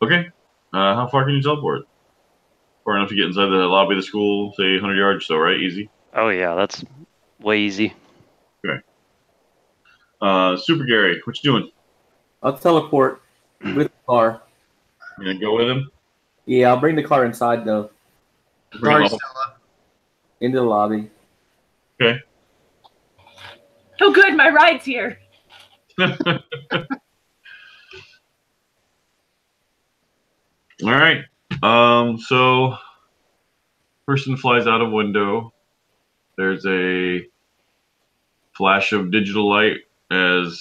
Speaker 1: Okay. How far can you teleport? Far enough to get inside the lobby of the school, say 100 yards, so right, easy.
Speaker 6: Oh yeah, that's way easy.
Speaker 1: Super Gary, what you doing?
Speaker 3: I'll teleport with the car.
Speaker 1: You gonna go with him?
Speaker 3: Yeah, I'll bring the car inside though,
Speaker 1: Bring
Speaker 2: Sorry,
Speaker 1: him up.
Speaker 2: Stella.
Speaker 3: into the lobby.
Speaker 1: Okay.
Speaker 4: Oh, good, my ride's here.
Speaker 1: All right. So person flies out of window. There's a flash of digital light as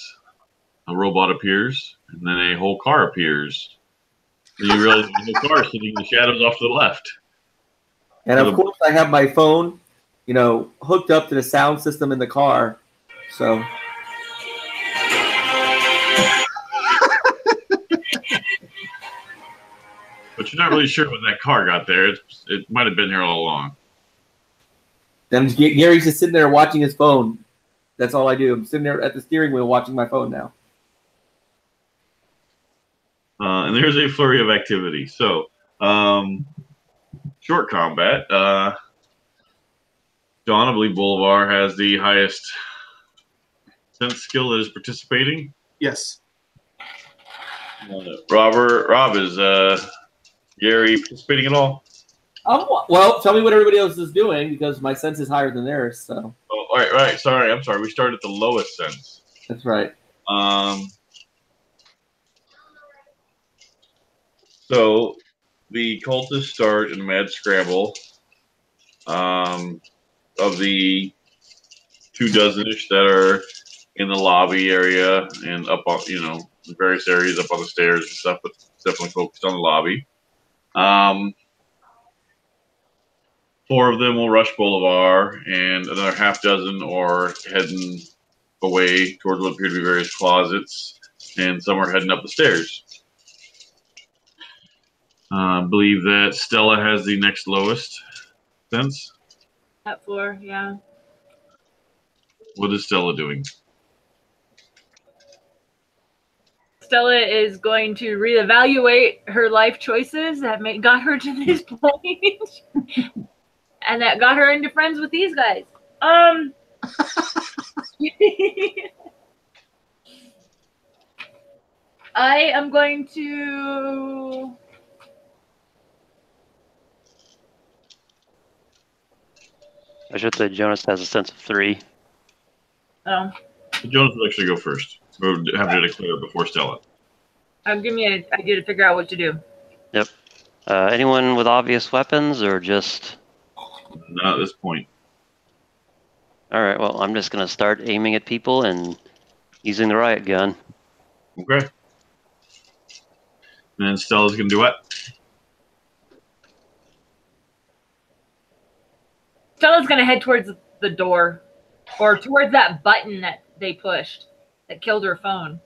Speaker 1: a robot appears, and then a whole car appears. And you realize there's a car sitting in the shadows off to the left.
Speaker 3: And of course, I have my phone, hooked up to the sound system in the car. So
Speaker 1: But you're not really sure when that car got there. It might have been here all along.
Speaker 3: then Gary's just sitting there watching his phone. That's all I do. I'm sitting there at the steering wheel watching my phone now.
Speaker 1: And there's a flurry of activity. So, short combat. John, I believe Bolivar has the highest sense skill that is participating.
Speaker 2: Yes.
Speaker 1: Rob is Gary participating at all?
Speaker 3: Well, tell me what everybody else is doing because my sense is higher than theirs. So
Speaker 1: Oh, right. Sorry, I'm sorry. We started at the lowest sense.
Speaker 3: that's right.
Speaker 1: So the cultists start in a mad scramble. Of the 24 that are in the lobby area and up on, various areas up on the stairs and stuff, but definitely focused on the lobby. 4 of them will rush Bolivar, and another half dozen are heading away towards what appear to be various closets, and some are heading up the stairs. I believe that Stella has the next lowest sense.
Speaker 4: At 4, yeah.
Speaker 1: What is Stella doing?
Speaker 4: Stella is going to reevaluate her life choices that got her to this point, and that got her into friends with these guys. I am going to.
Speaker 6: I should say Jonas has a sense of 3.
Speaker 4: Oh,
Speaker 1: Jonas will actually go first. We'll have to declare before Stella.
Speaker 4: give me an idea to figure out what to do.
Speaker 6: Yep. Anyone with obvious weapons or just?
Speaker 1: Not at this point.
Speaker 6: All right. Well, I'm just gonna start aiming at people and using the riot gun.
Speaker 1: Okay. And then Stella's gonna do what?
Speaker 4: Stella's going to head towards the door, or towards that button that they pushed that killed her phone.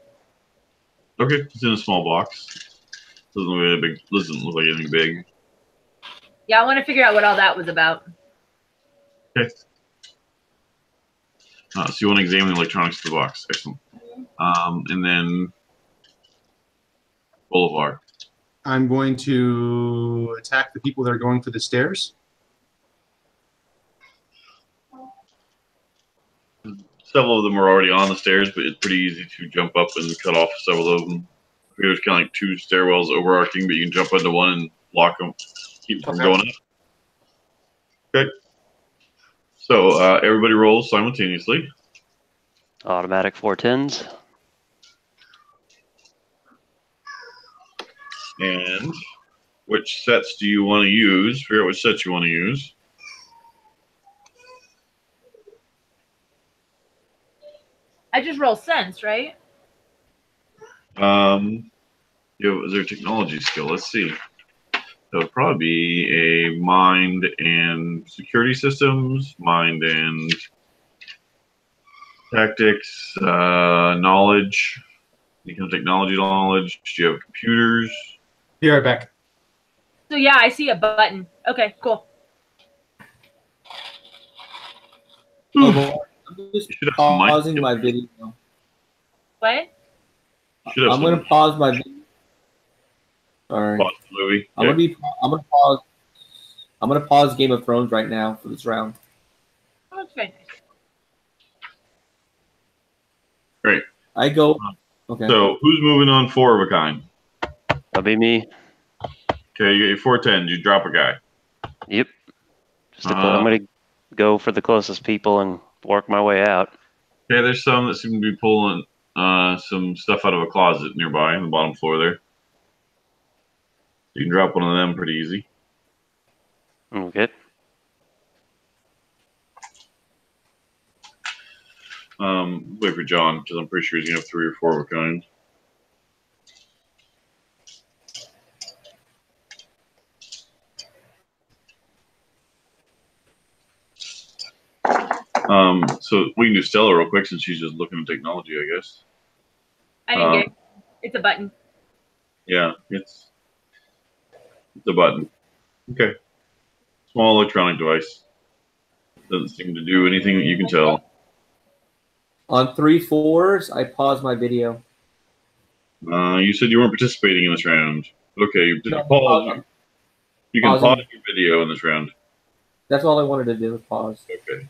Speaker 1: Okay, it's in a small box. Doesn't look like anything big.
Speaker 4: Yeah, I want to figure out what all that was about.
Speaker 1: Okay. So you want to examine the electronics of the box. Excellent. And then Bolivar.
Speaker 2: I'm going to attack the people that are going for the stairs.
Speaker 1: Several of them are already on the stairs, but it's pretty easy to jump up and cut off several of them. There's kind of like 2 stairwells overarching, but you can jump into one and block them, keep them from going up. Okay. So everybody rolls simultaneously.
Speaker 6: Automatic 410s.
Speaker 1: And which sets do you want to use? Figure out which sets you want to use.
Speaker 4: I just roll sense, right?
Speaker 1: Is there a technology skill? Let's see. That would probably be a mind and security systems, mind and tactics, knowledge, any kind of technology knowledge. Do you have computers?
Speaker 2: Be right back.
Speaker 4: So yeah, I see a button. Okay, cool.
Speaker 3: I'm just
Speaker 1: You should have some mind
Speaker 3: pausing my
Speaker 1: skills.
Speaker 3: video.
Speaker 4: What?
Speaker 1: You should have
Speaker 3: I'm
Speaker 1: some
Speaker 3: going to pause my video. Sorry.
Speaker 1: pause the movie.
Speaker 3: I'm gonna pause. I'm gonna pause Game of Thrones right now for this round.
Speaker 4: Oh, it's very nice.
Speaker 1: Great.
Speaker 3: I go. Okay.
Speaker 1: So who's moving on 4 of a kind?
Speaker 6: That'll be me.
Speaker 1: Okay, you get your 410s. You drop a guy.
Speaker 6: Yep. I'm gonna go for the closest people and work my way out.
Speaker 1: Okay, there's some that seem to be pulling some stuff out of a closet nearby on the bottom floor there. You can drop one of them pretty easy.
Speaker 6: Okay.
Speaker 1: Wait for John, because I'm pretty sure he's gonna have 3 or 4 of a kind. So we can do Stella real quick since she's just looking at technology, I guess.
Speaker 4: I didn't get it. It's a button.
Speaker 1: Yeah, it's a button. Okay. Small electronic device. Doesn't seem to do anything that you can tell.
Speaker 3: On 3 4s, I pause my video.
Speaker 1: You said you weren't participating in this round. Okay, you can
Speaker 3: No,
Speaker 1: pause
Speaker 3: pausing.
Speaker 1: your video in this round.
Speaker 3: That's all I wanted to do was pause.
Speaker 1: Okay.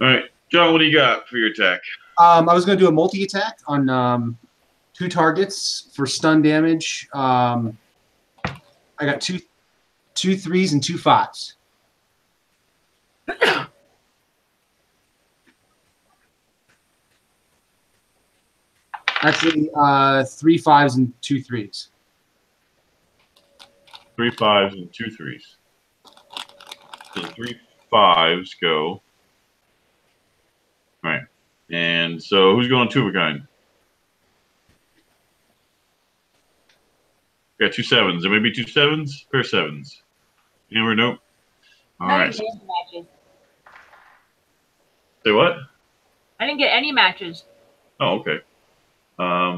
Speaker 1: All right, John, what do you got for your attack?
Speaker 2: I was going to do a multi-attack on 2 targets for stun damage. I got two 3s and 2 5s. Actually, 3 5s and 2 3s.
Speaker 1: 3 5s and 2 3s. So the 3 5s go. All right. And so who's going 2 of a kind? Got 2 7s. There may be 2 7s, pair 7s. You never know. All
Speaker 4: I
Speaker 1: right.
Speaker 4: didn't get any matches.
Speaker 1: Say what?
Speaker 4: I didn't get any matches.
Speaker 1: Oh, okay.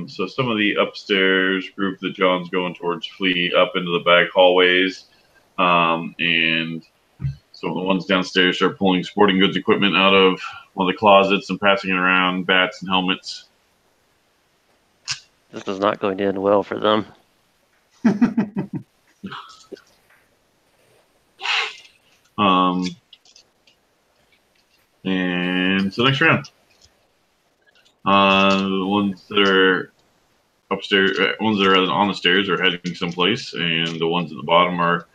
Speaker 1: So some of the upstairs group that John's going towards flee up into the back hallways. And so the ones downstairs start pulling sporting goods equipment out of one of the closets and passing it around, bats and helmets.
Speaker 6: This is not going to end well for them.
Speaker 1: And so next round. The ones that are upstairs, ones that are on the stairs are heading someplace, and the ones at the bottom are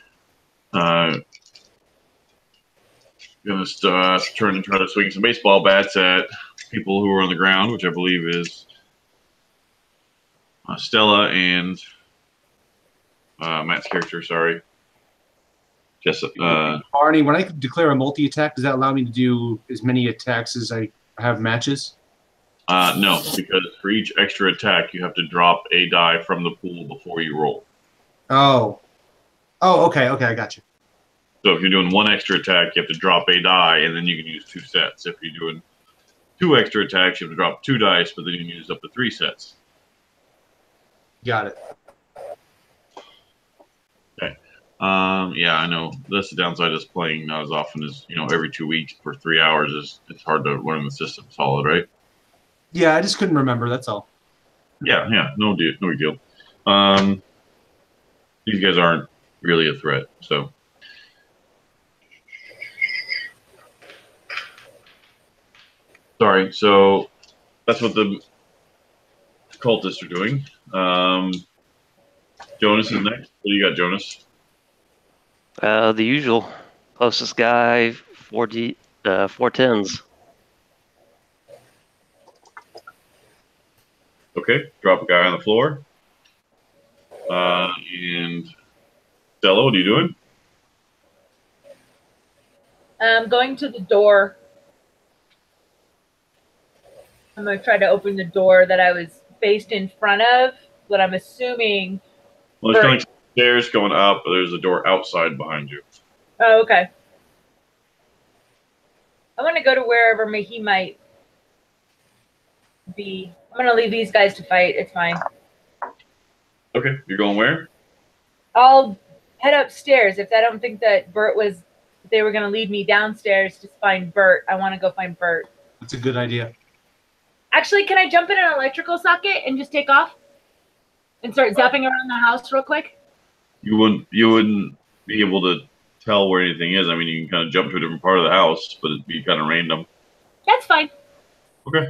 Speaker 1: going to turn and try to swing some baseball bats at people who are on the ground, which I believe is Stella and Matt's character. Sorry. Just
Speaker 2: Arnie, when I declare a multi-attack, does that allow me to do as many attacks as I have matches?
Speaker 1: no, because for each extra attack, you have to drop a die from the pool before you roll.
Speaker 2: Oh, okay, I got you.
Speaker 1: So if you're doing 1 extra attack, you have to drop a die, and then you can use 2 sets. If you're doing 2 extra attacks, you have to drop 2 dice, but then you can use up to 3 sets.
Speaker 2: Got it.
Speaker 1: Okay. Yeah, I know. That's the downside of playing not as often as, every 2 weeks for 3 hours it's hard to learn the system solid, right?
Speaker 2: Yeah, I just couldn't remember. That's all.
Speaker 1: Yeah, no big deal. These guys aren't really a threat, so. Sorry, so that's what the cultists are doing. Jonas is next. What do you got, Jonas?
Speaker 6: The usual. Closest guy, 410s.
Speaker 1: Okay, drop a guy on the floor. And Stella, what are you doing?
Speaker 4: I'm going to the door. I'm going to try to open the door that I was faced in front of, but I'm assuming.
Speaker 1: Well, there's kind of stairs going up, but there's a door outside behind you.
Speaker 4: Oh, okay. I'm going to go to wherever he might be. I'm going to leave these guys to fight. It's fine.
Speaker 1: Okay, you're going where?
Speaker 4: I'll head upstairs. If I don't think that they were going to lead me downstairs to find Bert, I want to go find Bert.
Speaker 2: That's a good idea.
Speaker 4: Actually, can I jump in an electrical socket and just take off and start zapping around the house real quick?
Speaker 1: You wouldn't be able to tell where anything is. I mean, you can kind of jump to a different part of the house, but it'd be kind of random.
Speaker 4: That's fine.
Speaker 1: Okay.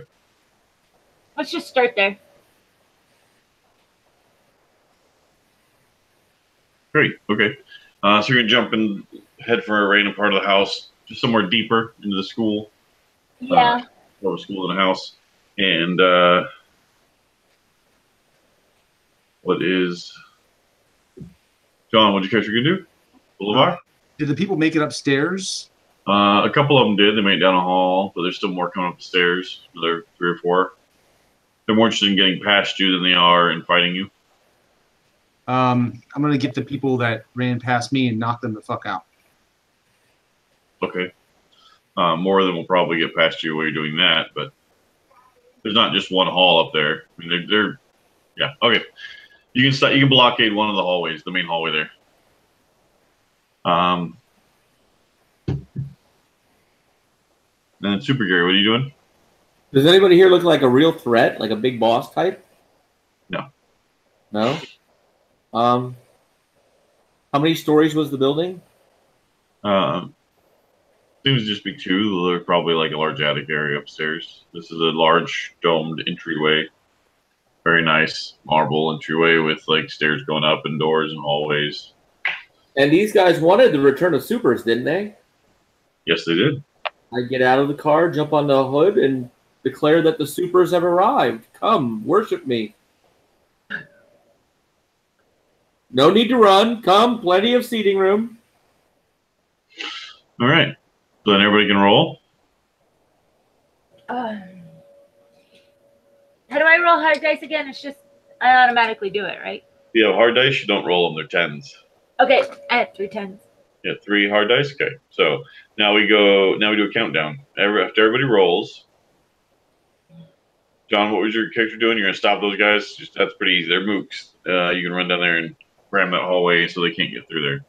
Speaker 4: Let's just start there.
Speaker 1: Great. Okay. So you're gonna jump and head for a random part of the house, just somewhere deeper into the school.
Speaker 4: Yeah.
Speaker 1: Or a school and a house. And what is John? What'd your character gonna do? Boulevard.
Speaker 2: Did the people make it upstairs?
Speaker 1: A couple of them did. They made it down a hall, but there's still more coming up the stairs. Another 3 or 4. They're more interested in getting past you than they are in fighting you.
Speaker 2: I'm gonna get the people that ran past me and knock them the fuck out.
Speaker 1: Okay. More of them will probably get past you while you're doing that, but there's not just one hall up there. I mean, they're yeah. Okay. You can blockade one of the hallways, the main hallway there. And Super Gary, what are you doing?
Speaker 3: Does anybody here look like a real threat, like a big boss type?
Speaker 1: No.
Speaker 3: No? How many stories was the building?
Speaker 1: Seems to just be 2. There's probably like a large attic area upstairs. This is a large domed entryway. Very nice marble entryway with like stairs going up and doors and hallways.
Speaker 3: And these guys wanted the return of supers, didn't they?
Speaker 1: Yes, they did.
Speaker 3: I get out of the car, jump on the hood, and declare that the supers have arrived. Come, worship me. No need to run. Come, plenty of seating room.
Speaker 1: All right. So then everybody can roll.
Speaker 4: How do I roll hard dice again? It's just I automatically do it, right?
Speaker 1: If you have hard dice, you don't roll them. They're 10s.
Speaker 4: Okay, I had 3 10s.
Speaker 1: Yeah, 3 hard dice. Okay. So now we do a countdown. After everybody rolls. John, what was your character doing? You're gonna stop those guys. That's pretty easy. They're mooks. You can run down there and ram that hallway so they can't get through there.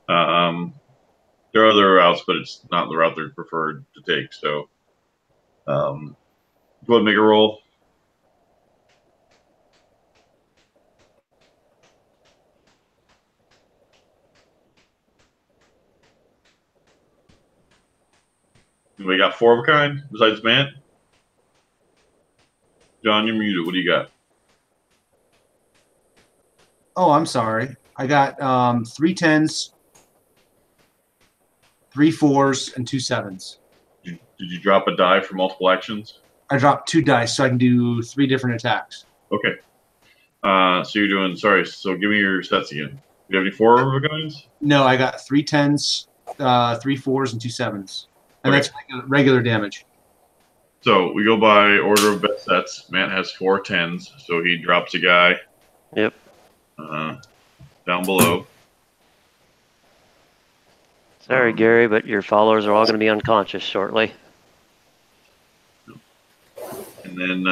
Speaker 1: There are other routes, but it's not the route they're preferred to take. So, go ahead and make a roll. We got 4 of a kind besides Matt. John, you're muted. What do you got?
Speaker 2: Oh, I'm sorry. I got 3 10s, 3 4s, and 2 7s.
Speaker 1: Did you drop a die for multiple actions?
Speaker 2: I dropped 2 dice so I can do 3 different attacks.
Speaker 1: Okay. So you're doing, sorry, so give me your sets again. Do you have any 4 of a kinds?
Speaker 2: No, I got 3 10s, 3 4s, and 2 7s. And
Speaker 1: Okay.
Speaker 2: that's regular damage.
Speaker 1: So we go by order of best sets. Matt has 4 10s, so he drops a guy.
Speaker 6: Yep.
Speaker 1: Down below.
Speaker 6: Sorry, Gary, but your followers are all going to be unconscious shortly.
Speaker 1: And then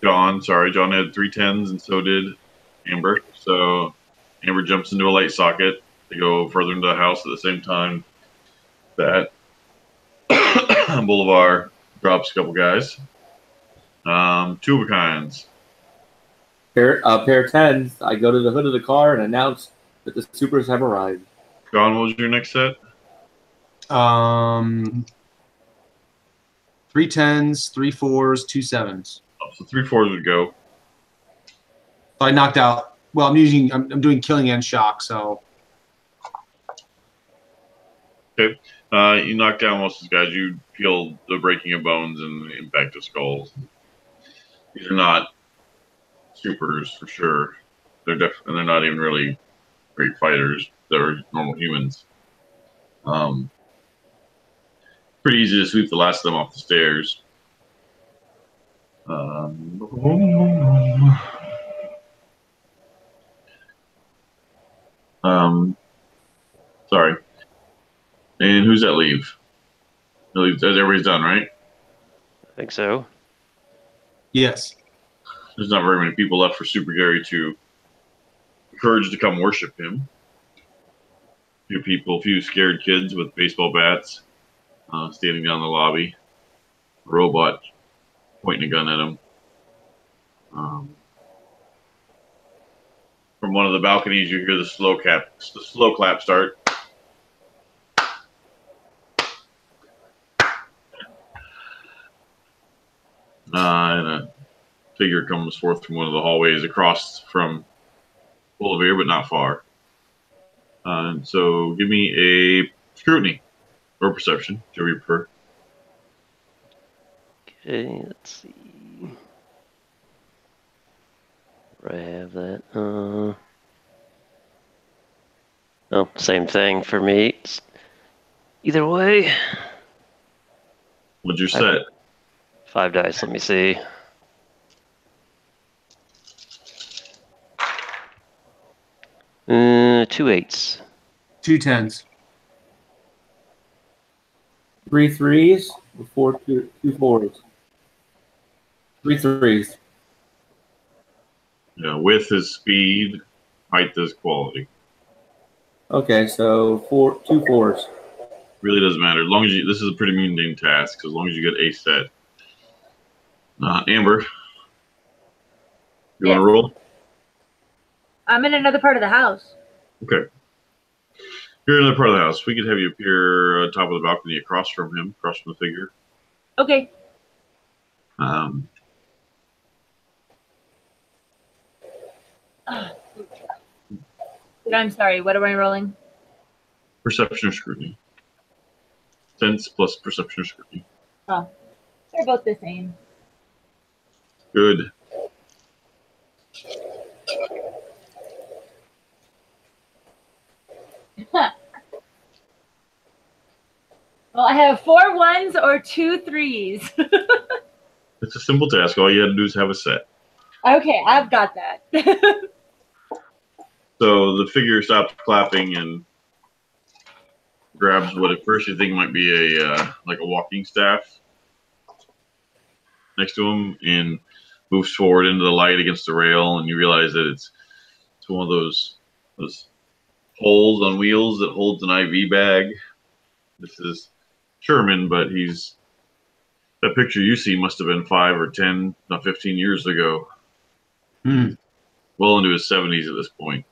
Speaker 1: John had 3 10s, and so did Amber. So Amber jumps into a light socket to go further into the house at the same time that Boulevard drops a couple guys. 2 of a kinds.
Speaker 3: Pair of tens. I go to the hood of the car and announce that the supers have arrived.
Speaker 1: John, what was your next set?
Speaker 2: 3 10s, 3 4s, 2 7s.
Speaker 1: Oh, so 3 4s would go.
Speaker 2: So I knocked out. Well, I'm doing killing and shock. So
Speaker 1: Okay. You knock down most of these guys. You feel the breaking of bones and the impact of skulls. These are not supers for sure. They're not even really great fighters. They're normal humans. Pretty easy to sweep the last of them off the stairs. Sorry. And who's that leave? Everybody's done, right?
Speaker 6: I think so.
Speaker 2: yes.
Speaker 1: There's not very many people left for Super Gary to encourage to come worship him. A few scared kids with baseball bats standing down the lobby. A robot pointing a gun at him. From one of the balconies, you hear the slow clap start. And a figure comes forth from one of the hallways across from Bolivar, but not far. And so give me a scrutiny or perception, whichever you prefer.
Speaker 6: Okay, let's see. Where I have that. Oh, same thing for me. Either way.
Speaker 1: What's your set?
Speaker 6: 5 dice, let me see. Two 8s.
Speaker 2: 2 10s.
Speaker 3: 3 3s, 2 4s. 3 3s.
Speaker 1: Yeah, width is speed, height is quality.
Speaker 3: Okay, so 2 4s.
Speaker 1: Really doesn't matter. As long as this is a pretty mundane task, as long as you get a set. Amber, you want to roll?
Speaker 4: I'm in another part of the house.
Speaker 1: Okay. You're in another part of the house. We could have you appear on top of the balcony across from him, across from the figure.
Speaker 4: Okay. I'm sorry. What am I rolling?
Speaker 1: Perception or scrutiny. Sense plus perception or scrutiny.
Speaker 4: Oh, they're both the same.
Speaker 1: Good.
Speaker 4: Well, I have 4 1s or 2 3s.
Speaker 1: It's a simple task. All you had to do is have a set.
Speaker 4: Okay, I've got that.
Speaker 1: So the figure stops clapping and grabs what at first you think might be a like a walking staff next to him and moves forward into the light against the rail, and you realize that it's one of those poles on wheels that holds an IV bag. This is Sherman, but that picture you see must have been 5 or 10, not 15 years ago. Well into his 70s at this point.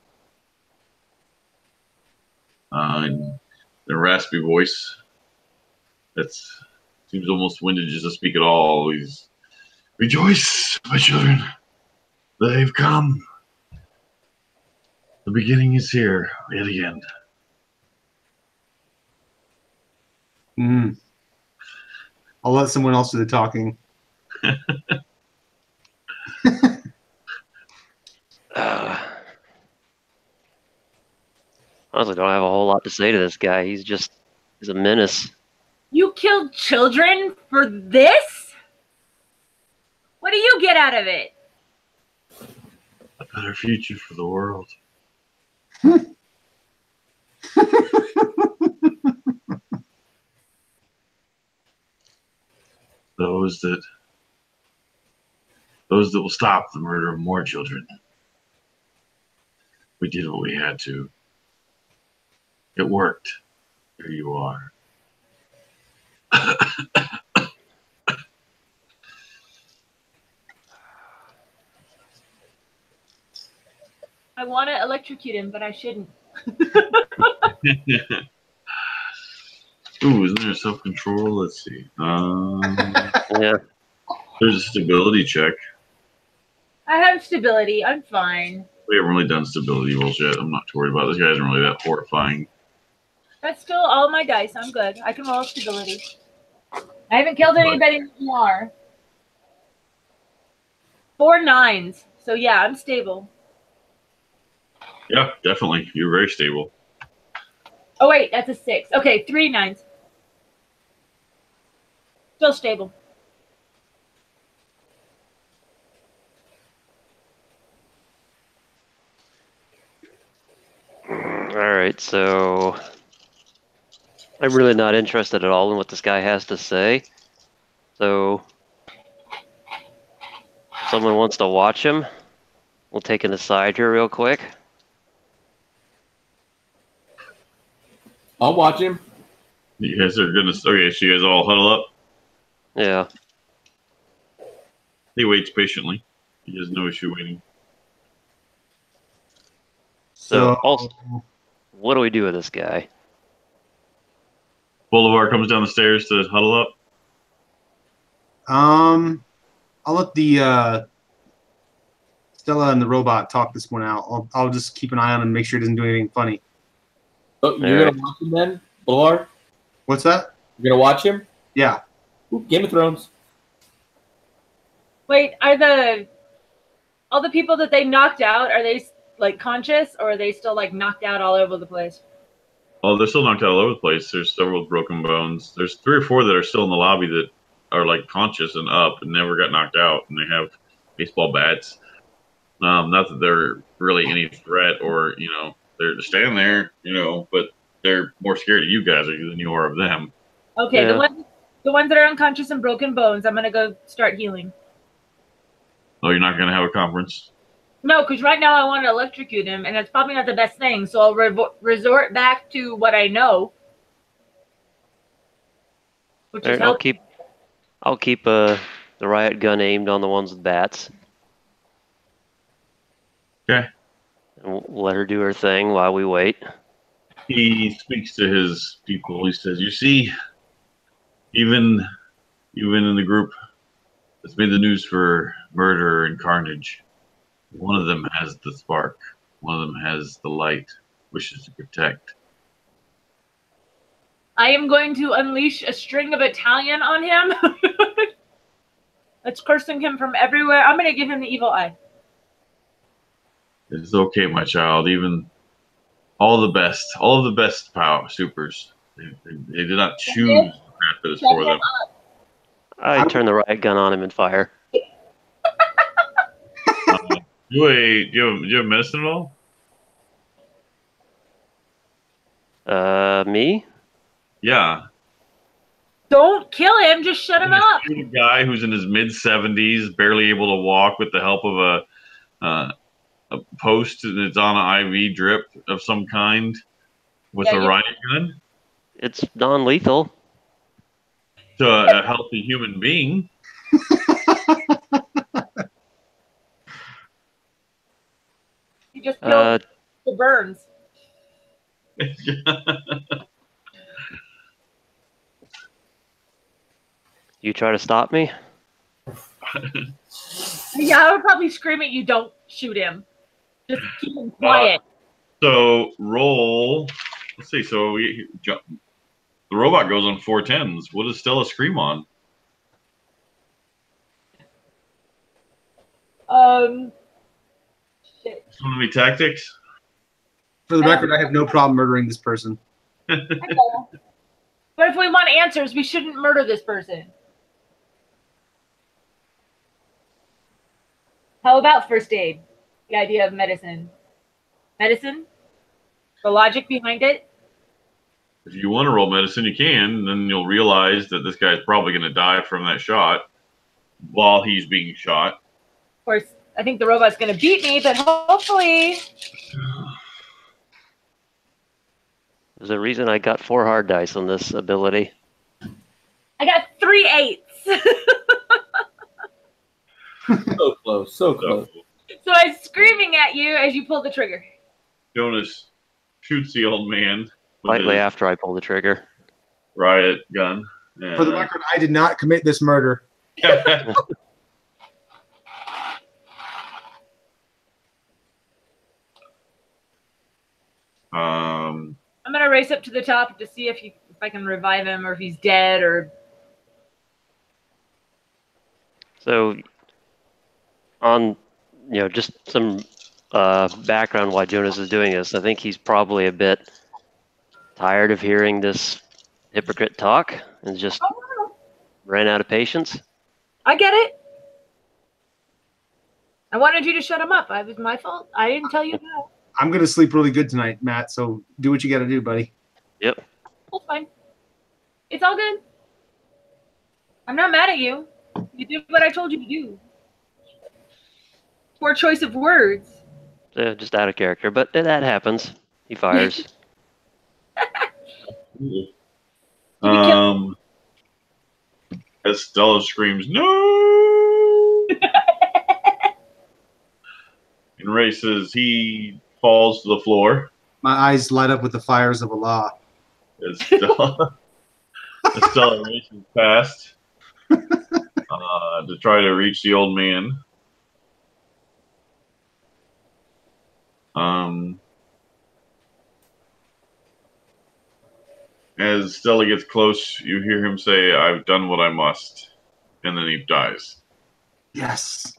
Speaker 1: And a raspy voice that seems almost winded just to speak at all. He's, "Rejoice, my children. They've come. The beginning is here yet again."
Speaker 2: I'll let someone else do the talking.
Speaker 6: Honestly, don't have a whole lot to say to this guy. He's a menace.
Speaker 4: You killed children for this? What do you get out of it?
Speaker 1: A better future for the world. Those that will stop the murder of more children. We did what we had to. It worked. Here you are.
Speaker 4: I want to electrocute him, but I shouldn't.
Speaker 1: Ooh, isn't there self-control? Let's see.
Speaker 6: Yeah.
Speaker 1: There's a stability check.
Speaker 4: I have stability. I'm fine.
Speaker 1: We haven't really done stability rolls yet. I'm not too worried about it. This guy isn't really that horrifying.
Speaker 4: That's still all my dice. I'm good. I can roll stability. I haven't killed anybody more. 4 9s. So yeah, I'm stable.
Speaker 1: Yeah, definitely. You're very stable.
Speaker 4: Oh wait, that's a 6. Okay, 3 9s. Still stable.
Speaker 6: All right, so I'm really not interested at all in what this guy has to say. So someone wants to watch him, we'll take an aside here real quick.
Speaker 3: I'll watch him.
Speaker 1: You guys are gonna. Okay, so you guys all huddle up.
Speaker 6: Yeah.
Speaker 1: He waits patiently. He has no issue waiting.
Speaker 6: So, also, what do we do with this guy?
Speaker 1: Bolivar comes down the stairs to huddle up.
Speaker 2: I'll let the Stella and the robot talk this one out. I'll just keep an eye on him and make sure he doesn't do anything funny.
Speaker 3: Oh, you're
Speaker 6: Alright.
Speaker 3: gonna watch him then, Boulevard?
Speaker 2: What's that?
Speaker 3: You're gonna watch him?
Speaker 2: Yeah.
Speaker 3: Ooh, Game of Thrones.
Speaker 4: Wait, are all the people that they knocked out, are they like conscious, or are they still like knocked out all over the place?
Speaker 1: Oh, they're still knocked out all over the place. There's several broken bones. There's 3 or 4 that are still in the lobby that are like conscious and up and never got knocked out, and they have baseball bats. Not that they're really any threat, or they're just standing there, but they're more scared of you guys than you are of them.
Speaker 4: Okay,
Speaker 6: Yeah.
Speaker 4: the ones that are unconscious and broken bones, I'm gonna go start healing.
Speaker 1: Oh, you're not gonna have a conference?
Speaker 4: No, because right now I want to electrocute him, and it's probably not the best thing. So I'll resort back to what I know, which is
Speaker 6: Alright, I'll keep the riot gun aimed on the ones with bats.
Speaker 1: Okay.
Speaker 6: And we'll let her do her thing while we wait.
Speaker 1: He speaks to his people. He says, "You see, even in the group that's made the news for murder and carnage, one of them has the spark. One of them has the light, wishes to protect.
Speaker 4: I am going to unleash a string of Italian on him. That's cursing him from everywhere. I'm going to give him the evil eye.
Speaker 1: It's okay, my child. Even all of the best power supers. They did not choose the path that is for them."
Speaker 6: I turn the riot gun on him and fire.
Speaker 1: Do you have medicine at all?
Speaker 6: Me?
Speaker 1: Yeah.
Speaker 4: Don't kill him. Just shut him up.
Speaker 1: Shoot a guy who's in his mid-70s, barely able to walk, with the help of a post, and it's on an IV drip of some kind, with
Speaker 4: Yeah,
Speaker 1: a riot gun,
Speaker 6: It's non-lethal.
Speaker 1: to a healthy human being.
Speaker 4: You just killed
Speaker 6: Uh,
Speaker 4: the burns.
Speaker 6: you try to stop me?
Speaker 4: Yeah, I would probably scream at you. Don't shoot him. Just keep him quiet.
Speaker 1: So roll. Let's see. So the robot goes on 410s. What does Stella scream on?
Speaker 4: Shit.
Speaker 1: Enemy tactics.
Speaker 2: For the record, I have no problem murdering this person.
Speaker 4: I know. But if we want answers, we shouldn't murder this person. How about first aid? The idea of medicine. Medicine? The logic behind it?
Speaker 1: If you want to roll medicine, you can. Then you'll realize that this guy's probably going to die from that shot while he's being shot.
Speaker 4: Of course, I think the robot's going to beat me, but hopefully...
Speaker 6: There's a reason I got 4 hard dice on this ability.
Speaker 4: I got 3 8s.
Speaker 3: So close, so close.
Speaker 4: So I'm screaming at you as you pull the trigger.
Speaker 1: Jonas shoots the old man with
Speaker 6: Slightly
Speaker 1: his
Speaker 6: after I pull the trigger.
Speaker 1: riot gun.
Speaker 2: For the record, I did not commit this murder.
Speaker 4: I'm gonna race up to the top to see if I can revive him or if he's dead or.
Speaker 6: So, on just some background why Jonas is doing this. I think he's probably a bit tired of hearing this hypocrite talk and just ran out of patience.
Speaker 4: I get it. I wanted you to shut him up. It was my fault. I didn't tell you that.
Speaker 2: I'm going to sleep really good tonight, Matt, so do what you got to do, buddy.
Speaker 6: Yep.
Speaker 4: That's fine. It's all good. I'm not mad at you. You did what I told you to do. Poor choice of words.
Speaker 6: Just out of character, but that happens. He fires.
Speaker 1: As Stella screams, "No!" and races, he falls to the floor.
Speaker 2: My eyes light up with the fires of Allah.
Speaker 1: As Stella races past to try to reach the old man. As Stella gets close, you hear him say, "I've done what I must," and then he dies.
Speaker 2: Yes.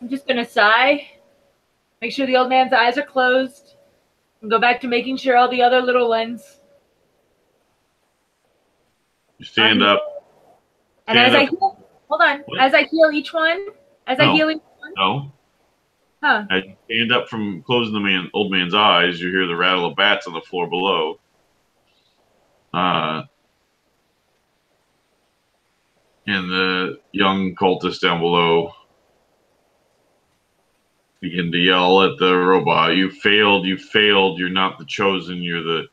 Speaker 4: I'm just gonna sigh, make sure the old man's eyes are closed, and go back to making sure all the other little ones.
Speaker 1: You stand up.
Speaker 4: And as I heal, hold on, as I heal each one, I heal each one.
Speaker 1: No.
Speaker 4: Huh.
Speaker 1: As you stand up from closing the old man's eyes, you hear the rattle of bats on the floor below. And the young cultists down below begin to yell at the robot, "You failed, you failed, you're not the chosen, you're the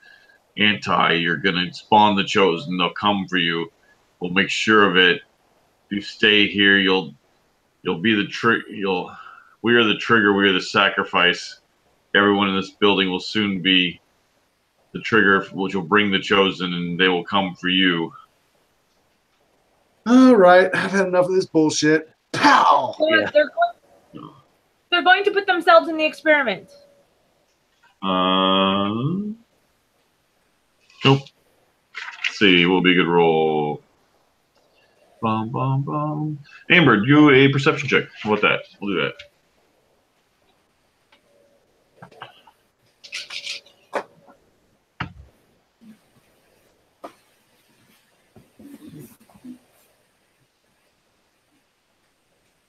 Speaker 1: anti, you're gonna spawn the chosen, they'll come for you. We'll make sure of it. If you stay here, you'll be the we are the trigger, we are the sacrifice. Everyone in this building will soon be the trigger which will bring the chosen, and they will come for you."
Speaker 2: All right, I've had enough of this bullshit. Pow!
Speaker 6: Yeah.
Speaker 4: They're going to put themselves in the experiment.
Speaker 1: Nope. Let's see, what will be a good roll? Bum, bum, bum. Amber, do a perception check. How about that? We'll do that.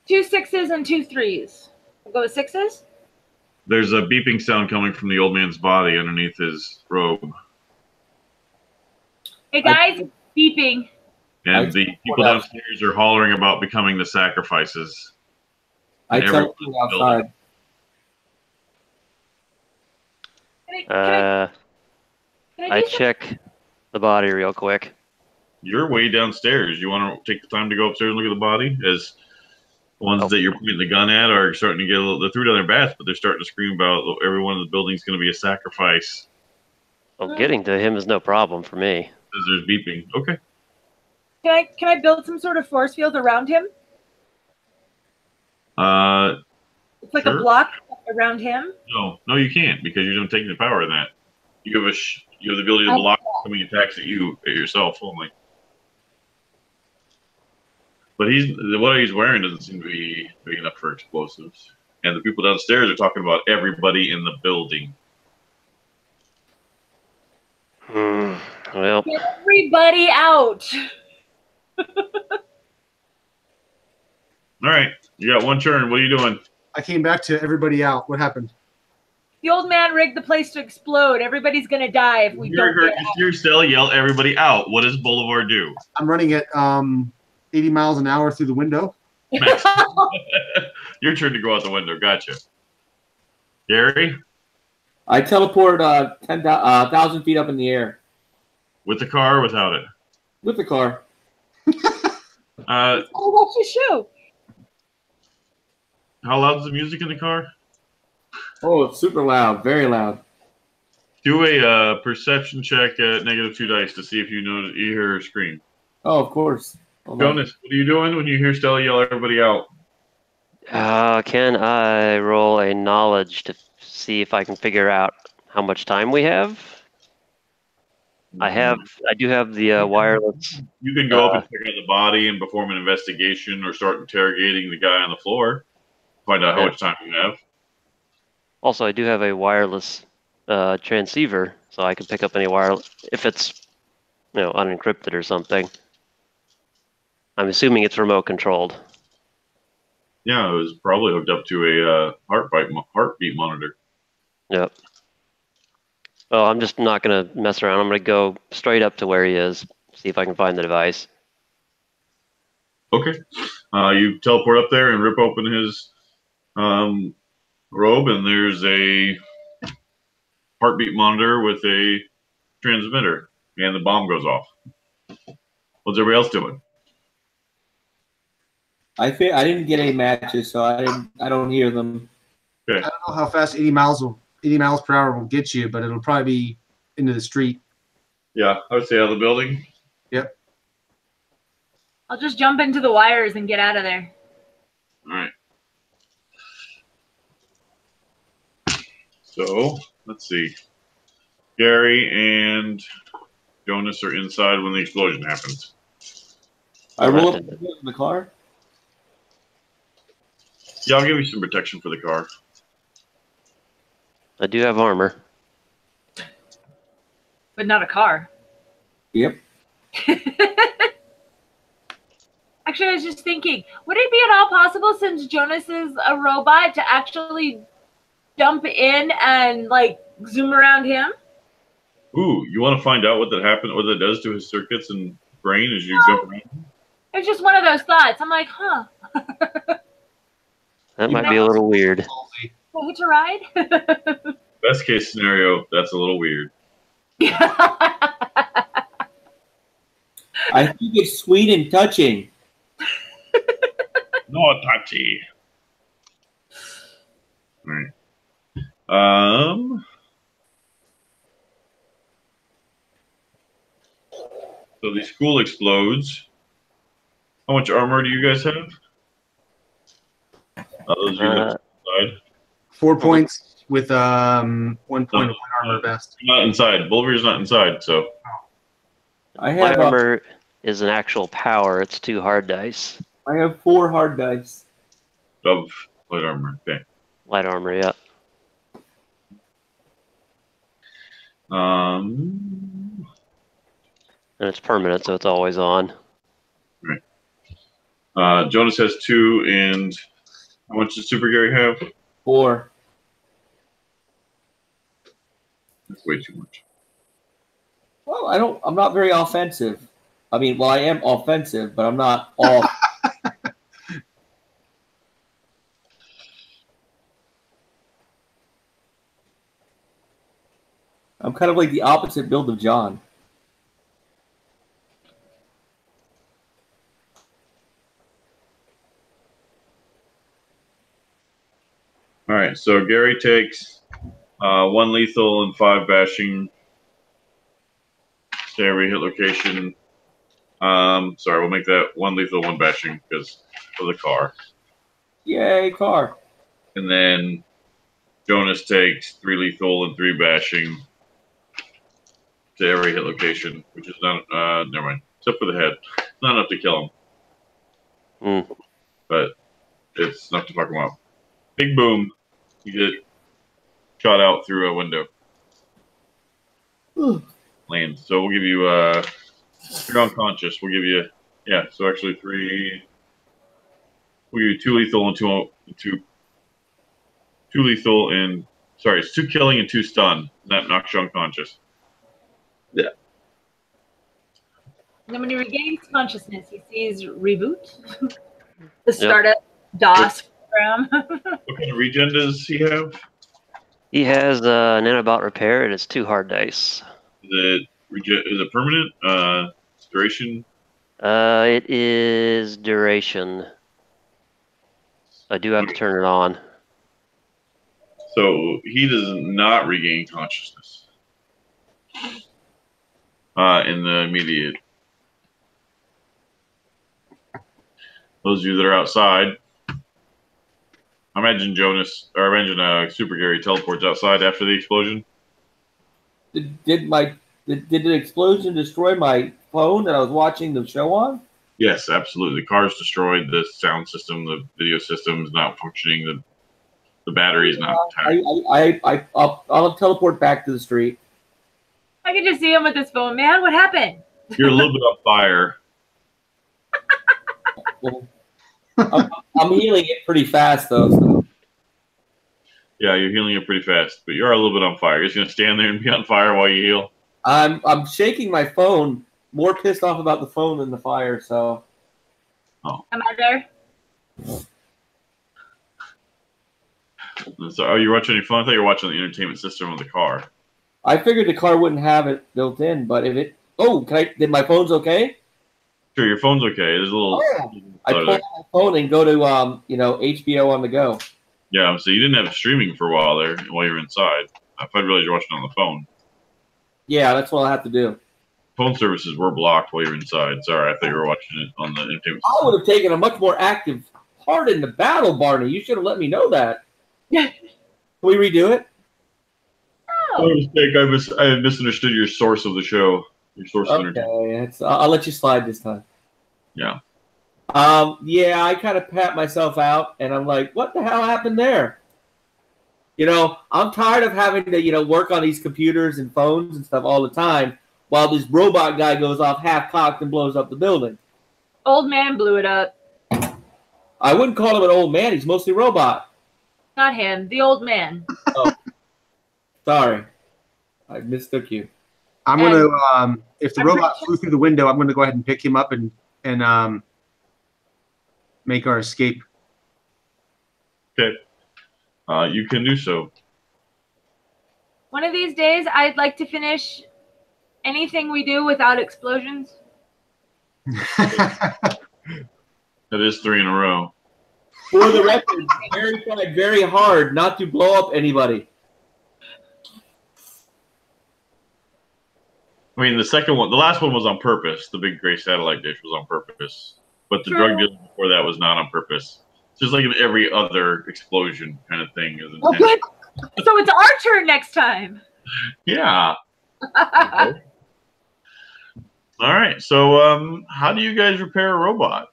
Speaker 4: Two 6s and 2 3s. We'll go with 6s.
Speaker 1: There's a beeping sound coming from the old man's body underneath his robe.
Speaker 4: Hey guys, beeping.
Speaker 1: And the people downstairs are hollering about becoming the sacrifices.
Speaker 3: I
Speaker 1: And
Speaker 3: teleport
Speaker 1: everyone's building.
Speaker 3: outside.
Speaker 4: Can I
Speaker 6: I
Speaker 4: do some-
Speaker 6: check the body real quick.
Speaker 1: You're way downstairs. You want to take the time to go upstairs and look at the body? As the ones that you're pointing the gun at are starting to get a little, they threw down their bats, but they're starting to scream about everyone in the building's going to be a sacrifice.
Speaker 6: Well, getting to him is no problem for me.
Speaker 1: As there's beeping. Okay.
Speaker 4: Can I build some sort of force field around him? It's like
Speaker 1: Sure.
Speaker 4: a block around him.
Speaker 1: No, you can't because you're taking the power in that. You have you have the ability to block coming attacks at yourself only. But what he's wearing doesn't seem to be big enough for explosives. And the people downstairs are talking about everybody in the building.
Speaker 6: Well,
Speaker 4: Get everybody out.
Speaker 1: All right, you got one turn. What are you doing?
Speaker 2: I came back to everybody out. What happened?
Speaker 4: The old man rigged the place to explode. Everybody's gonna die if we don't get out.
Speaker 1: Hear Stella yell everybody out. What does Boulevard do?
Speaker 2: I'm running at 80 miles an hour through the window.
Speaker 1: Your turn to go out the window. Gotcha. Gary?
Speaker 3: I teleport 10,000 feet up in the air
Speaker 1: With the car or without it?
Speaker 3: with the car.
Speaker 4: Oh, what's your shoe?
Speaker 1: How loud is the music in the car?
Speaker 3: Oh, it's super loud, very loud.
Speaker 1: Do a perception check at -2 dice to see if you hear her scream.
Speaker 3: Oh, of course. Hold on.
Speaker 1: Jonas, what are you doing when you hear Stella yell everybody out?
Speaker 6: can I roll a knowledge to see if I can figure out how much time we have? I do have the wireless.
Speaker 1: You can go up and check out the body and perform an investigation or start interrogating the guy on the floor. Find out how much time you have.
Speaker 6: Also, I do have a wireless transceiver, so I can pick up any wireless if it's, unencrypted or something. I'm assuming it's remote controlled.
Speaker 1: Yeah, it was probably hooked up to a heartbeat monitor.
Speaker 6: Yep. Well, I'm just not going to mess around. I'm going to go straight up to where he is, see if I can find the device.
Speaker 1: Okay. You teleport up there and rip open his robe, and there's a heartbeat monitor with a transmitter, and the bomb goes off. What's everybody else doing?
Speaker 3: I didn't get any matches, so I don't hear them.
Speaker 2: I don't know how fast 80 miles per hour will get you, but it'll probably be into the street.
Speaker 1: Yeah, I would say out of the building.
Speaker 2: Yep.
Speaker 4: I'll just jump into the wires and get out of there.
Speaker 1: All right. So let's see. Gary and Jonas are inside when the explosion happens.
Speaker 3: I roll up in the car.
Speaker 1: Yeah, I'll give you some protection for the car.
Speaker 6: I do have armor.
Speaker 4: But not a car.
Speaker 3: Yep.
Speaker 4: Actually, I was just thinking, would it be at all possible, since Jonas is a robot, to actually jump in and like zoom around him?
Speaker 1: Ooh, you want to find out what that does to his circuits and brain as you jump around?
Speaker 4: It's just one of those thoughts. I'm like, huh.
Speaker 6: That might be a little weird.
Speaker 4: Will hitch a ride?
Speaker 1: Best case scenario, that's a little weird.
Speaker 3: I think it's sweet and touching.
Speaker 1: No touchy. All right. So the school explodes. How much armor do you guys have? Those units inside.
Speaker 2: 4 points with 1 point of armor vest.
Speaker 1: Not inside. Bulver's not inside, so.
Speaker 3: I
Speaker 6: My
Speaker 3: have
Speaker 6: armor is an actual power. It's 2 hard dice.
Speaker 3: I have 4 hard dice.
Speaker 1: Of light armor. Okay.
Speaker 6: Light armor, yeah.
Speaker 1: Um.
Speaker 6: And it's permanent, so it's always on.
Speaker 1: Right. Jonas has 2, and how much does Super Gary have?
Speaker 3: 4.
Speaker 1: That's way too much.
Speaker 3: Well, I'm not very offensive. I mean, well, I am offensive, but I'm not all. I'm kind of like the opposite build of John.
Speaker 1: All right, so Gary takes 1 lethal and 5 bashing. Stay every hit location. Sorry, we'll make that 1 lethal, 1 bashing because for the car.
Speaker 3: Yay, car.
Speaker 1: And then Jonas takes 3 lethal and 3 bashing to every hit location, which is not, never mind, except for the head. It's not enough to kill him. But it's enough to fuck him up. Big boom. You get shot out through a window. Land. So we'll give you, you're unconscious. We'll give you, yeah, so actually 3, we'll give you 2 lethal and 2 lethal and, sorry, it's 2 killing and 2 stun. That knocks you unconscious. Yeah.
Speaker 4: And then when he regains consciousness, he sees reboot, the startup DOS program.
Speaker 1: What kind of regen does he have?
Speaker 6: He has nanobot repair, and it's 2 hard dice.
Speaker 1: Is it permanent? Duration?
Speaker 6: It is duration. I do have to turn it on.
Speaker 1: So he does not regain consciousness in the immediate. Those of you that are outside, I imagine Super Gary teleports outside after the explosion.
Speaker 3: Did the explosion destroy my phone that I was watching the show on?
Speaker 1: Yes, absolutely. The car's destroyed. The sound system, the video system is not functioning. The battery is not intact.
Speaker 3: I'll teleport back to the street.
Speaker 4: I can just see him with his phone. Man, what happened?
Speaker 1: You're a little bit on fire.
Speaker 3: Well, I'm healing it pretty fast though. So.
Speaker 1: Yeah, you're healing it pretty fast, but you are a little bit on fire. You're just gonna stand there and be on fire while you heal.
Speaker 3: I'm shaking my phone. More pissed off about the phone than the fire. So.
Speaker 4: Am I there?
Speaker 1: So, oh, you're watching your phone? I thought you were watching the entertainment system of the car.
Speaker 3: I figured the car wouldn't have it built in, but if it, did my phone's okay?
Speaker 1: Sure, your phone's okay. There's a little.
Speaker 3: I pull out my phone and go to HBO on the go.
Speaker 1: Yeah, so you didn't have streaming for a while there while you were inside. I thought realized you're watching on the phone.
Speaker 3: Yeah, that's what I have to do.
Speaker 1: Phone services were blocked while you were inside. Sorry, I thought you were watching it on the entertainment.
Speaker 3: I would have taken a much more active part in the battle, Barney. You should have let me know that. Can we redo it?
Speaker 1: My mistake. I misunderstood your source of the show. Your source of entertainment.
Speaker 3: Okay, I'll let you slide this time.
Speaker 1: Yeah.
Speaker 3: Yeah, I kind of pat myself out, and I'm like, what the hell happened there? I'm tired of having to, work on these computers and phones and stuff all the time while this robot guy goes off half-cocked and blows up the building.
Speaker 4: Old man blew it up.
Speaker 3: I wouldn't call him an old man. He's mostly robot.
Speaker 4: Not him. The old man.
Speaker 3: Oh, sorry. I mistook you.
Speaker 2: I'm gonna if the robot flew through the window, I'm gonna go ahead and pick him up and make our escape.
Speaker 1: Okay. You can do so.
Speaker 4: One of these days, I'd like to finish anything we do without explosions.
Speaker 1: That is 3 in a row.
Speaker 3: For the record, Gary tried very hard not to blow up anybody.
Speaker 1: I mean, the last one was on purpose. The big gray satellite dish was on purpose. But the drug deal before that was not on purpose. It's just like in every other explosion kind of thing.
Speaker 4: Oh, good. So it's our turn next time.
Speaker 1: Yeah. All right. So how do you guys repair a robot?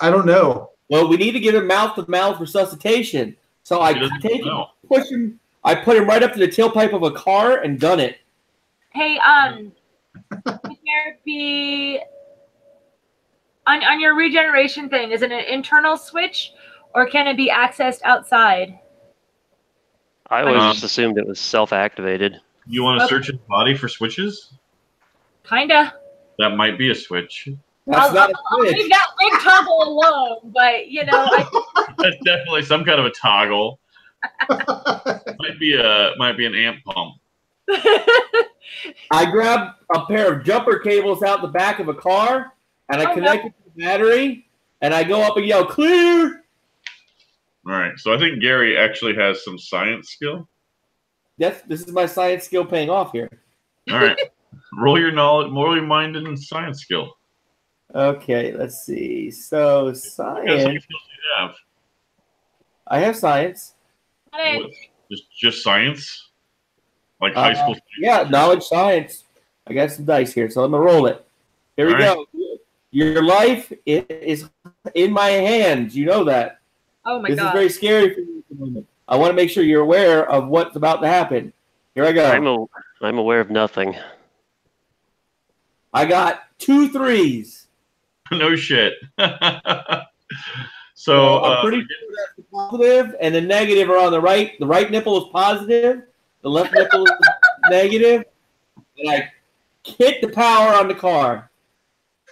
Speaker 2: I don't know.
Speaker 3: Well, we need to give him mouth-to-mouth resuscitation. So I take him, push him. I put him right up to the tailpipe of a car and gun it.
Speaker 4: Hey, can there be on your regeneration thing? Is it an internal switch, or can it be accessed outside?
Speaker 6: I always just assumed it was self-activated.
Speaker 1: You want to search his body for switches?
Speaker 4: Kinda.
Speaker 1: That might be a switch.
Speaker 3: That's not a
Speaker 4: I'll
Speaker 3: switch.
Speaker 4: leave that big toggle alone, but
Speaker 1: That's definitely some kind of a toggle. might be an amp pump.
Speaker 3: I grab a pair of jumper cables out the back of a car, and I connect it to the battery, and I go up and yell, "Clear!"
Speaker 1: All right. So I think Gary actually has some science skill.
Speaker 3: This is my science skill paying off here.
Speaker 1: All right. Roll your knowledge, morally minded, and science skill.
Speaker 3: Okay, let's see. So
Speaker 1: How
Speaker 3: science.
Speaker 1: many skills do you have?
Speaker 3: I have science.
Speaker 1: What, just science? Like high school?
Speaker 3: Yeah, knowledge, science. I got some dice here, so I'm gonna roll it. Here we go. Your life is in my hands. You know that.
Speaker 4: Oh my
Speaker 3: This
Speaker 4: god.
Speaker 3: is very scary for you at the moment. I want to make sure you're aware of what's about to happen. Here I go.
Speaker 6: I'm aware of nothing.
Speaker 3: I got 2 3s.
Speaker 1: No shit. So
Speaker 3: I'm pretty sure that's the positive, and the negative are on the right. The right nipple is positive. The left nipple is negative. And I hit the power on the car.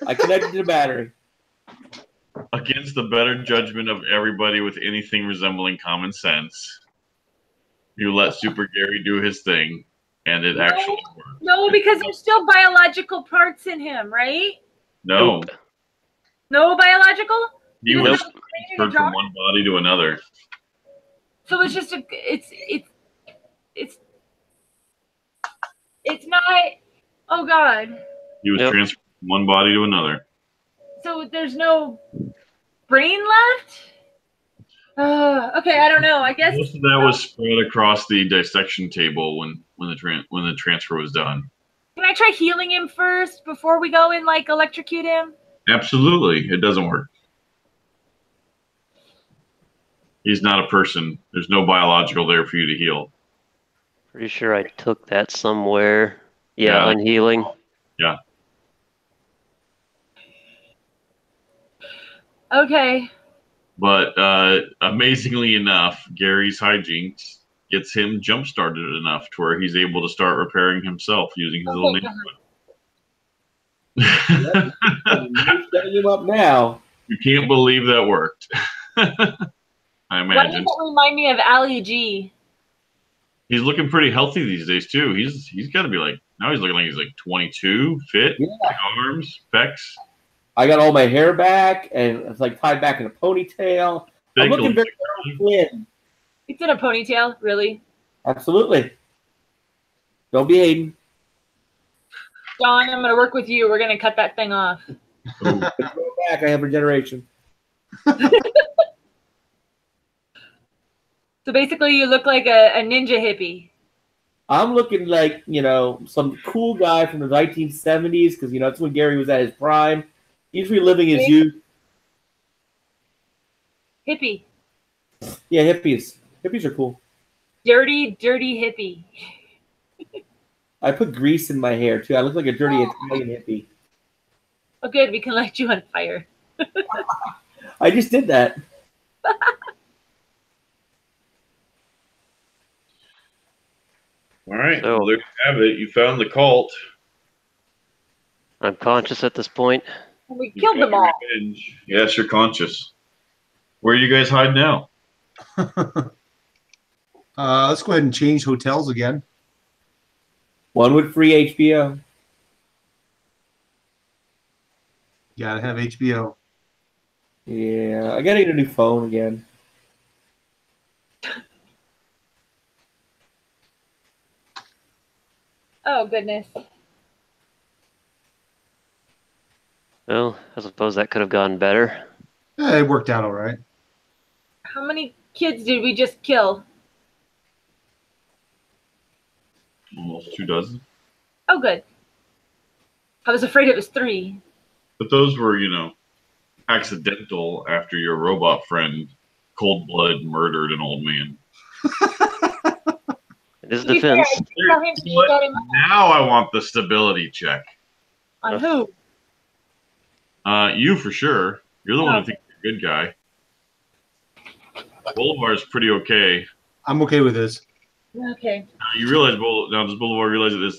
Speaker 3: I connected to the battery.
Speaker 1: against the better judgment of everybody with anything resembling common sense, you let Super Gary do his thing, and it actually worked.
Speaker 4: No, because there's still biological parts in him, right?
Speaker 1: No,
Speaker 4: No biological?
Speaker 1: he
Speaker 4: He
Speaker 1: was
Speaker 4: doesn't have a brain in a
Speaker 1: transferred
Speaker 4: jar?
Speaker 1: from one body to another.
Speaker 4: So it's just it's not. Oh God.
Speaker 1: He was
Speaker 6: Yep.
Speaker 1: transferred from one body to another.
Speaker 4: So there's no brain left. Okay, I don't know. I guess
Speaker 1: Most of that was spread across the dissection table when the transfer was done.
Speaker 4: Can I try healing him first before we go and like electrocute him?
Speaker 1: Absolutely, it doesn't work. He's not a person. There's no biological there for you to heal.
Speaker 6: Pretty sure I took that somewhere. Yeah,
Speaker 1: Yeah.
Speaker 6: unhealing.
Speaker 4: Okay.
Speaker 1: But amazingly enough, Gary's hijinks gets him jump started enough to where he's able to start repairing himself using his little
Speaker 4: Okay,
Speaker 1: name.
Speaker 3: You're setting him up now.
Speaker 1: You can't believe that worked. I
Speaker 4: Why does
Speaker 1: imagine
Speaker 4: that remind me of Ali G?
Speaker 1: he's looking pretty healthy these days too. He's got to be like now he's looking like he's like 22, fit,
Speaker 3: Yeah.
Speaker 1: big arms, pecs.
Speaker 3: I got all my hair back, and it's like tied back in a ponytail. I'm
Speaker 1: Big
Speaker 3: looking very
Speaker 1: Olympic-
Speaker 3: slim.
Speaker 4: It's in a ponytail, really.
Speaker 3: Absolutely. Don't be hating.
Speaker 4: John, I'm gonna work with you. We're gonna cut that thing off.
Speaker 1: Oh,
Speaker 3: Go back. I have regeneration.
Speaker 4: So basically, you look like a ninja hippie.
Speaker 3: I'm looking like, some cool guy from the 1970s because, that's when Gary was at his prime. He's reliving his youth.
Speaker 4: Hippie.
Speaker 3: Yeah, hippies. Hippies are cool.
Speaker 4: Dirty, dirty hippie.
Speaker 3: I put grease in my hair, too. I look like a dirty Italian hippie.
Speaker 4: Oh, good. We can light you on fire.
Speaker 3: I just did that.
Speaker 1: all right.
Speaker 6: So-
Speaker 1: Well, there you have it. You found the cult.
Speaker 6: I'm conscious at this point.
Speaker 4: We
Speaker 1: You
Speaker 4: killed
Speaker 1: got
Speaker 4: them
Speaker 1: your
Speaker 4: all.
Speaker 1: revenge. Yes, you're conscious. Where are you guys hiding now?
Speaker 2: Let's go ahead and change hotels again.
Speaker 3: One with free HBO.
Speaker 2: Gotta have HBO.
Speaker 3: Yeah, I gotta get a new phone again.
Speaker 4: Oh, goodness.
Speaker 6: Well, I suppose that could have gone better.
Speaker 2: It worked out all right.
Speaker 4: How many kids did we just kill?
Speaker 1: Almost 24.
Speaker 4: Oh, good. I was afraid it was 3.
Speaker 1: But those were, accidental after your robot friend cold blood murdered an old man.
Speaker 6: In his
Speaker 4: To be fair,
Speaker 6: defense,
Speaker 4: I did tell him to
Speaker 1: You know what?
Speaker 4: get him
Speaker 1: Now I want the stability check.
Speaker 4: on who?
Speaker 1: You for sure. You're the one
Speaker 4: Oh.
Speaker 1: who thinks you're a good guy. Boulevard's pretty okay.
Speaker 2: I'm okay with this.
Speaker 4: Okay.
Speaker 1: You realize does Boulevard realize that this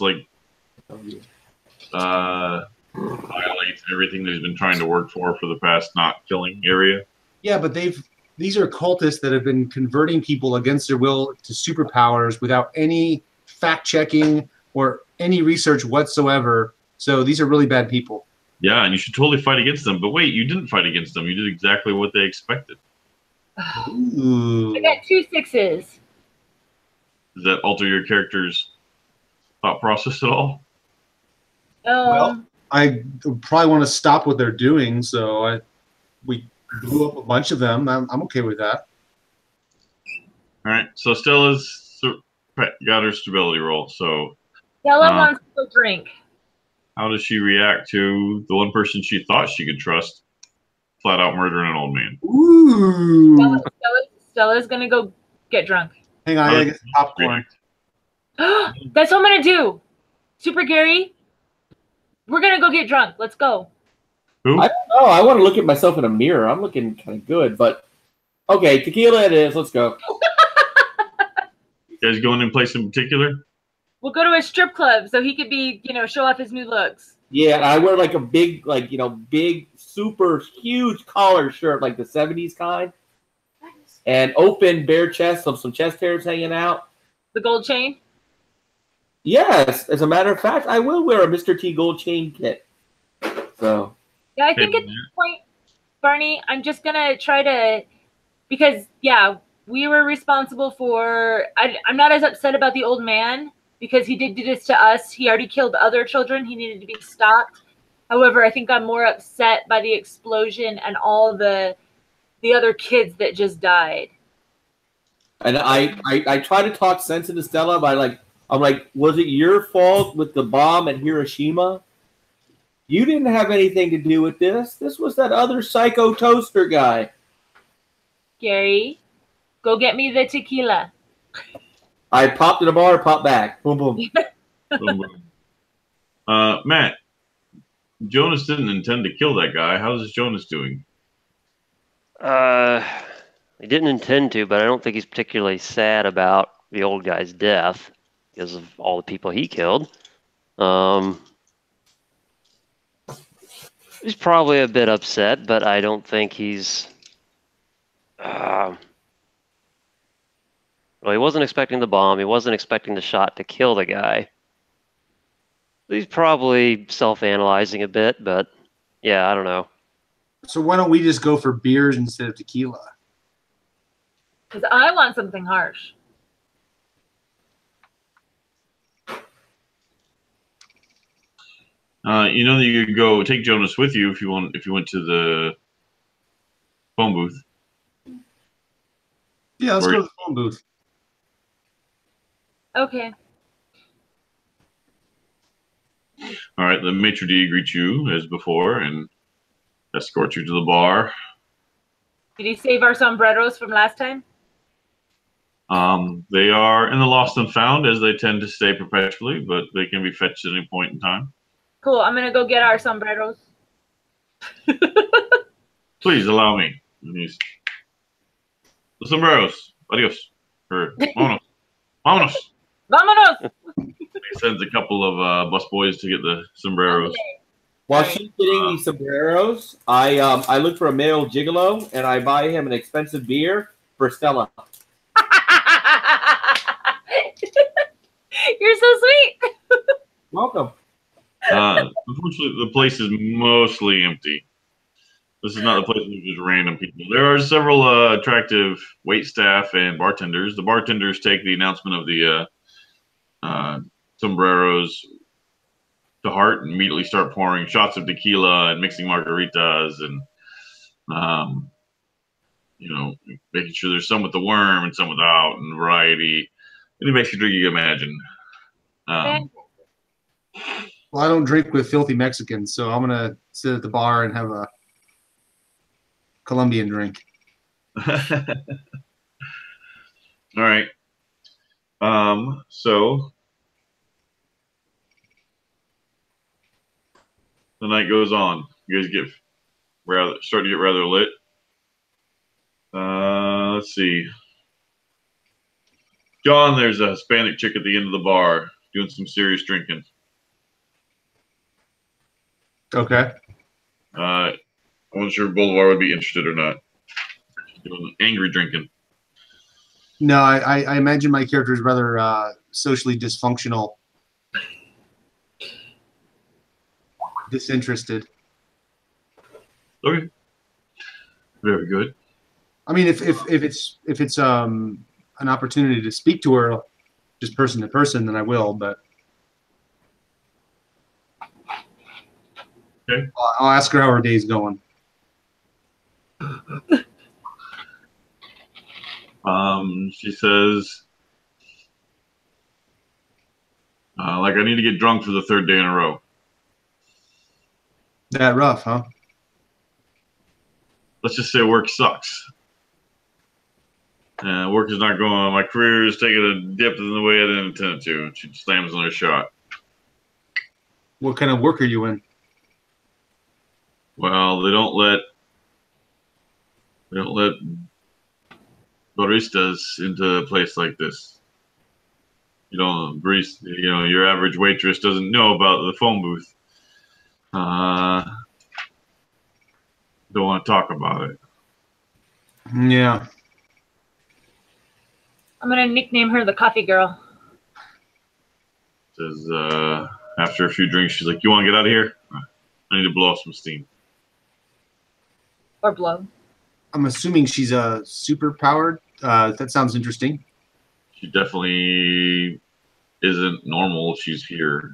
Speaker 1: violates everything that he's been trying to work for the past not killing area?
Speaker 2: Yeah, but these are cultists that have been converting people against their will to superpowers without any fact checking or any research whatsoever. So these are really bad people.
Speaker 1: Yeah, and you should totally fight against them. But wait, you didn't fight against them. You did exactly what they expected.
Speaker 2: Ooh.
Speaker 4: I got 2 6s.
Speaker 1: Does that alter your character's thought process at all?
Speaker 2: Well, I probably want to stop what they're doing, so we blew up a bunch of them. I'm okay with that.
Speaker 1: All right. So Stella's got her stability roll. So
Speaker 4: Stella wants to drink.
Speaker 1: how does she react to the one person she thought she could trust flat out murdering an old man?
Speaker 2: Ooh.
Speaker 4: Stella's going to go get drunk.
Speaker 2: Hang on, I gotta get some popcorn.
Speaker 4: That's what I'm going to do. Super Gary, we're going to go get drunk. Let's go.
Speaker 1: Who?
Speaker 3: I don't know. I want to look at myself in a mirror. I'm looking kind of good, but okay, tequila it is. Let's go.
Speaker 1: You guys going in place in particular?
Speaker 4: We'll go to a strip club so he could be, show off his new looks.
Speaker 3: Yeah, and I wear like a big, big, super huge collar shirt, like the 70s kind, and open bare chest, some chest hairs hanging out.
Speaker 4: The gold chain.
Speaker 3: Yes, as a matter of fact, I will wear a Mr. T gold chain kit. So
Speaker 4: Yeah, I think at this point, Barney, I'm just going to try to, because, yeah, we were responsible for, I'm not as upset about the old man because he did do this to us. He already killed other children. He needed to be stopped. However, I think I'm more upset by the explosion and all the other kids that just died.
Speaker 3: and I try to talk sense into Stella by I'm like, was it your fault with the bomb at Hiroshima? You didn't have anything to do with this. This was that other psycho toaster guy.
Speaker 4: Gary, go get me the tequila.
Speaker 3: I popped in a bar, popped back. Boom, boom.
Speaker 1: Boom, boom. Matt, Jonas didn't intend to kill that guy. How's Jonas doing?
Speaker 6: He didn't intend to, but I don't think he's particularly sad about the old guy's death because of all the people he killed. He's probably a bit upset, but I don't think he's. Well, he wasn't expecting the bomb. He wasn't expecting the shot to kill the guy. He's probably self-analyzing a bit, but yeah, I don't know.
Speaker 2: So why don't we just go for beers instead of tequila?
Speaker 4: Because I want something harsh.
Speaker 1: You know that you could go take Jonas with you if you want. If you went to the phone booth.
Speaker 2: Yeah, let's
Speaker 1: Or-
Speaker 2: go to the phone booth.
Speaker 4: Okay.
Speaker 1: All right, the maitre d' greets you as before and escorts you to the bar.
Speaker 4: Did he save our sombreros from last time?
Speaker 1: They are in the lost and found, as they tend to stay perpetually, but they can be fetched at any point in time.
Speaker 4: Cool. I'm gonna go get our sombreros.
Speaker 1: Please allow me. And he's, the sombreros. Adios. Or vámonos. Vámonos.
Speaker 4: Vámonos!
Speaker 1: He sends a couple of busboys to get the sombreros.
Speaker 3: While she's getting these sombreros, I look for a male gigolo and I buy him an expensive beer for Stella.
Speaker 4: You're so sweet.
Speaker 3: Welcome.
Speaker 1: Unfortunately, the place is mostly empty. This is not the place with just random people. There are several attractive wait staff and bartenders. The bartenders take the announcement of the sombreros to heart and immediately start pouring shots of tequila and mixing margaritas and, making sure there's some with the worm and some without and variety. Any basic drink you can imagine.
Speaker 2: Well, I don't drink with filthy Mexicans, so I'm gonna sit at the bar and have a Colombian drink.
Speaker 1: All right. So the night goes on. You guys start to get rather lit. Let's see. John, there's a Hispanic chick at the end of the bar doing some serious drinking.
Speaker 2: Okay.
Speaker 1: I wasn't sure if Boulevard would be interested or not. She's doing angry drinking.
Speaker 2: No, I imagine my character is rather socially dysfunctional, disinterested.
Speaker 1: Okay. Very good.
Speaker 2: I mean, if it's an opportunity to speak to her, just person to person, then I will. But
Speaker 1: Okay.
Speaker 2: I'll ask her how her day's going.
Speaker 1: She says, I need to get drunk for the third day in a row.
Speaker 2: That rough, huh?
Speaker 1: Let's just say work sucks. Work is not going. My career is taking a dip in the way I didn't intend it to. She slams another shot.
Speaker 2: What kind of work are you in?
Speaker 1: Well, they don't let baristas into a place like this. Your average waitress doesn't know about the phone booth. Don't want to talk about it.
Speaker 2: Yeah.
Speaker 4: I'm gonna nickname her the coffee girl.
Speaker 1: Says after a few drinks, she's like, "You want to get out of here? I need to blow off some steam."
Speaker 4: Or blow.
Speaker 2: I'm assuming she's super powered. That sounds interesting.
Speaker 1: She definitely isn't normal. She's here.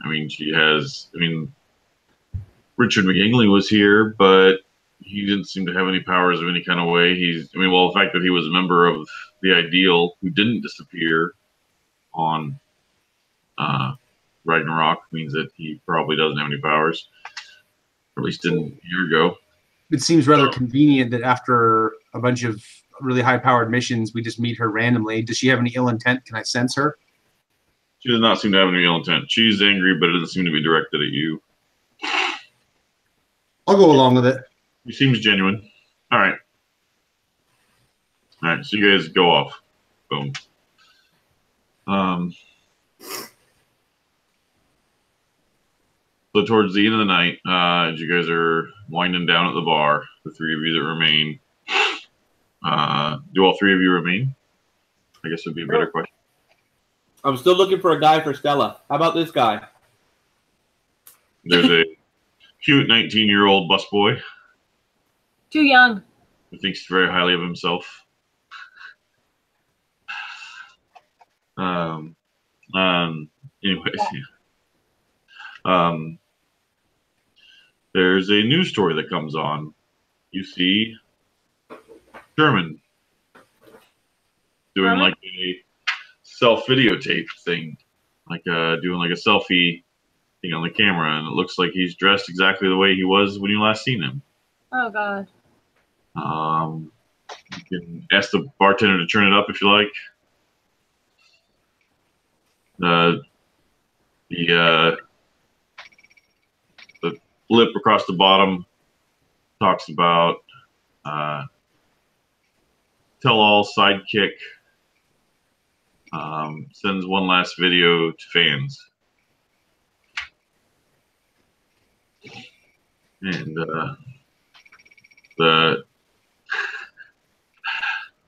Speaker 1: Richard McGingley was here, but he didn't seem to have any powers of any kind of way. The fact that he was a member of the Ideal who didn't disappear on Ragnarok means that he probably doesn't have any powers. Or at least didn't a year ago.
Speaker 2: It seems rather convenient that after a bunch of really high-powered missions, we just meet her randomly. Does she have any ill intent? Can I sense her?
Speaker 1: She does not seem to have any ill intent. She's angry, but it doesn't seem to be directed at you.
Speaker 2: I'll go along with it.
Speaker 1: He seems genuine. All right. All right, so you guys go off. Boom. So towards the end of the night, as you guys are winding down at the bar, the three of you that remain, do all three of you remain? I guess would be a better question.
Speaker 3: I'm still looking for a guy for Stella. How about this guy?
Speaker 1: There's a cute 19-year-old busboy
Speaker 4: Too young.
Speaker 1: who thinks very highly of himself. Anyways, there's a news story that comes on. You see Sherman doing like a self-videotape thing, like doing like a selfie thing on the camera, and it looks like he's dressed exactly the way he was when you last seen him.
Speaker 4: Oh God.
Speaker 1: You can ask the bartender to turn it up if you like. The blip across the bottom talks about tell-all sidekick sends one last video to fans, and the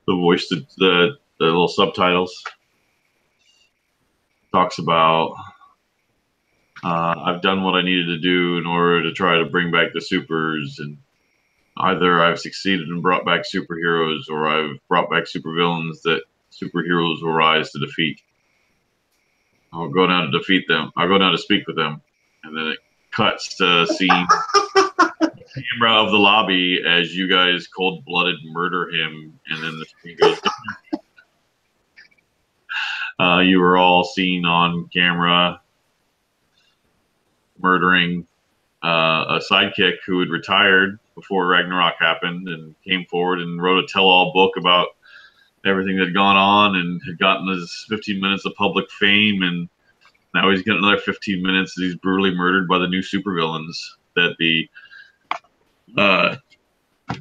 Speaker 1: voice, the little subtitles talks about I've done what I needed to do in order to try to bring back the supers, and either I've succeeded and brought back superheroes, or I've brought back supervillains that superheroes will rise to defeat. I'll go down to defeat them. I'll go down to speak with them. And then it cuts to seeing the camera of the lobby as you guys cold-blooded murder him, and then the screen goes down. You were all seen on camera murdering a sidekick who had retired before Ragnarok happened and came forward and wrote a tell-all book about everything that had gone on and had gotten his 15 minutes of public fame, and now he's getting another 15 minutes that he's brutally murdered by the new supervillains that the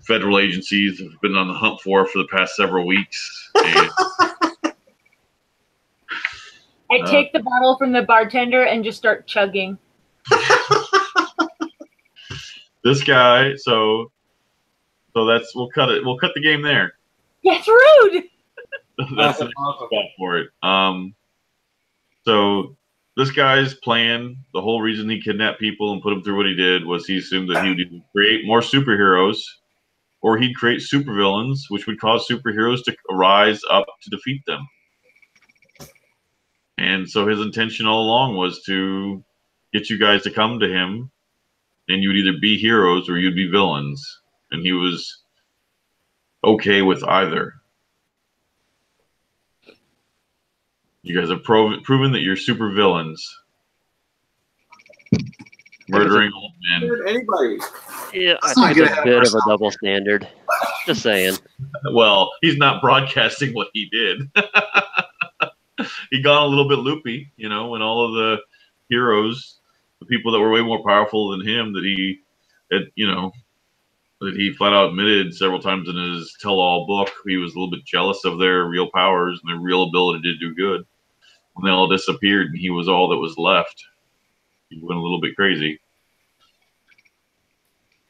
Speaker 1: federal agencies have been on the hunt for the past several weeks. And,
Speaker 4: I take the bottle from the bartender and just start chugging.
Speaker 1: this guy, so that's we'll cut the game there.
Speaker 4: That's rude.
Speaker 1: That's the spot for it. So this guy's plan, the whole reason he kidnapped people and put them through what he did, was he assumed that he would either create more superheroes or he'd create supervillains, which would cause superheroes to rise up to defeat them. And so his intention all along was to get you guys to come to him, and you would either be heroes or you'd be villains. And he was okay with either. You guys have proven that you're super villains. Murdering old men.
Speaker 3: Anybody.
Speaker 6: Yeah, I think it's a bit of a double standard. Just saying.
Speaker 1: Well, he's not broadcasting what he did. He got a little bit loopy, you know, when all of the heroes, the people that were way more powerful than him, that he had, you know, that he flat out admitted several times in his tell-all book, he was a little bit jealous of their real powers and their real ability to do good. When they all disappeared and he was all that was left, he went a little bit crazy.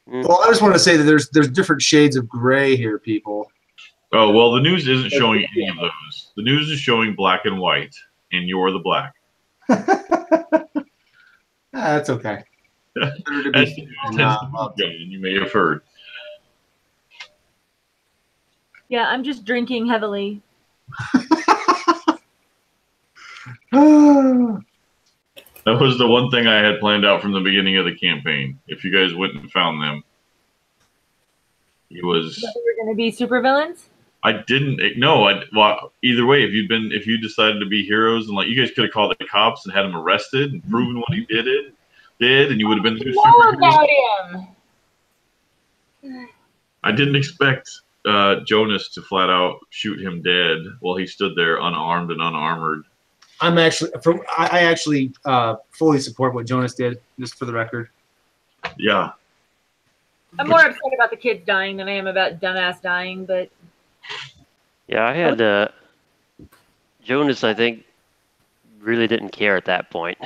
Speaker 2: Well, I just want to say that there's different shades of gray here, people.
Speaker 1: Oh, well, the news isn't showing any of those. The news is showing black and white, and you're the black.
Speaker 2: That's okay.
Speaker 1: As the news tends to go, and you may have heard.
Speaker 4: Yeah, I'm just drinking heavily.
Speaker 1: That was the one thing I had planned out from the beginning of the campaign. If you guys went and found them, he was.
Speaker 4: That we were going to be supervillains?
Speaker 1: I didn't. No. Well, either way, if you decided to be heroes, and like you guys could have called the cops and had him arrested and proven what he did, and you would have been two
Speaker 4: Know about him.
Speaker 1: I didn't expect Jonas to flat out shoot him dead while he stood there unarmed and unarmored.
Speaker 2: I actually fully support what Jonas did, just for the record.
Speaker 1: Yeah.
Speaker 4: I'm more upset about the kids dying than I am about dumbass dying, but
Speaker 6: Yeah, I had Jonas. I think really didn't care at that point.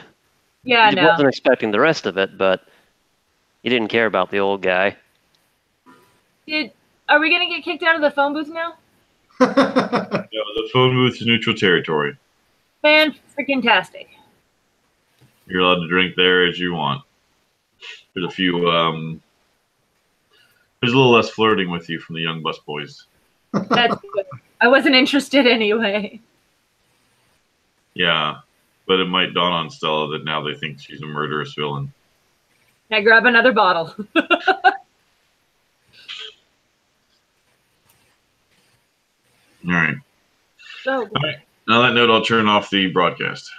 Speaker 4: Yeah,
Speaker 6: He
Speaker 4: no.
Speaker 6: wasn't expecting the rest of it, but he didn't care about the old guy.
Speaker 4: Are we gonna get kicked out of the phone booth now?
Speaker 1: Yeah, the phone booth is neutral territory.
Speaker 4: Fan freaking tastic.
Speaker 1: You're allowed to drink there as you want. There's a few. There's a little less flirting with you from the young bus boys.
Speaker 4: That's good. I wasn't interested anyway.
Speaker 1: Yeah, but it might dawn on Stella that now they think she's a murderous villain.
Speaker 4: Can I grab another bottle?
Speaker 1: All right.
Speaker 4: So good.
Speaker 1: Now that note, I'll turn off the broadcast.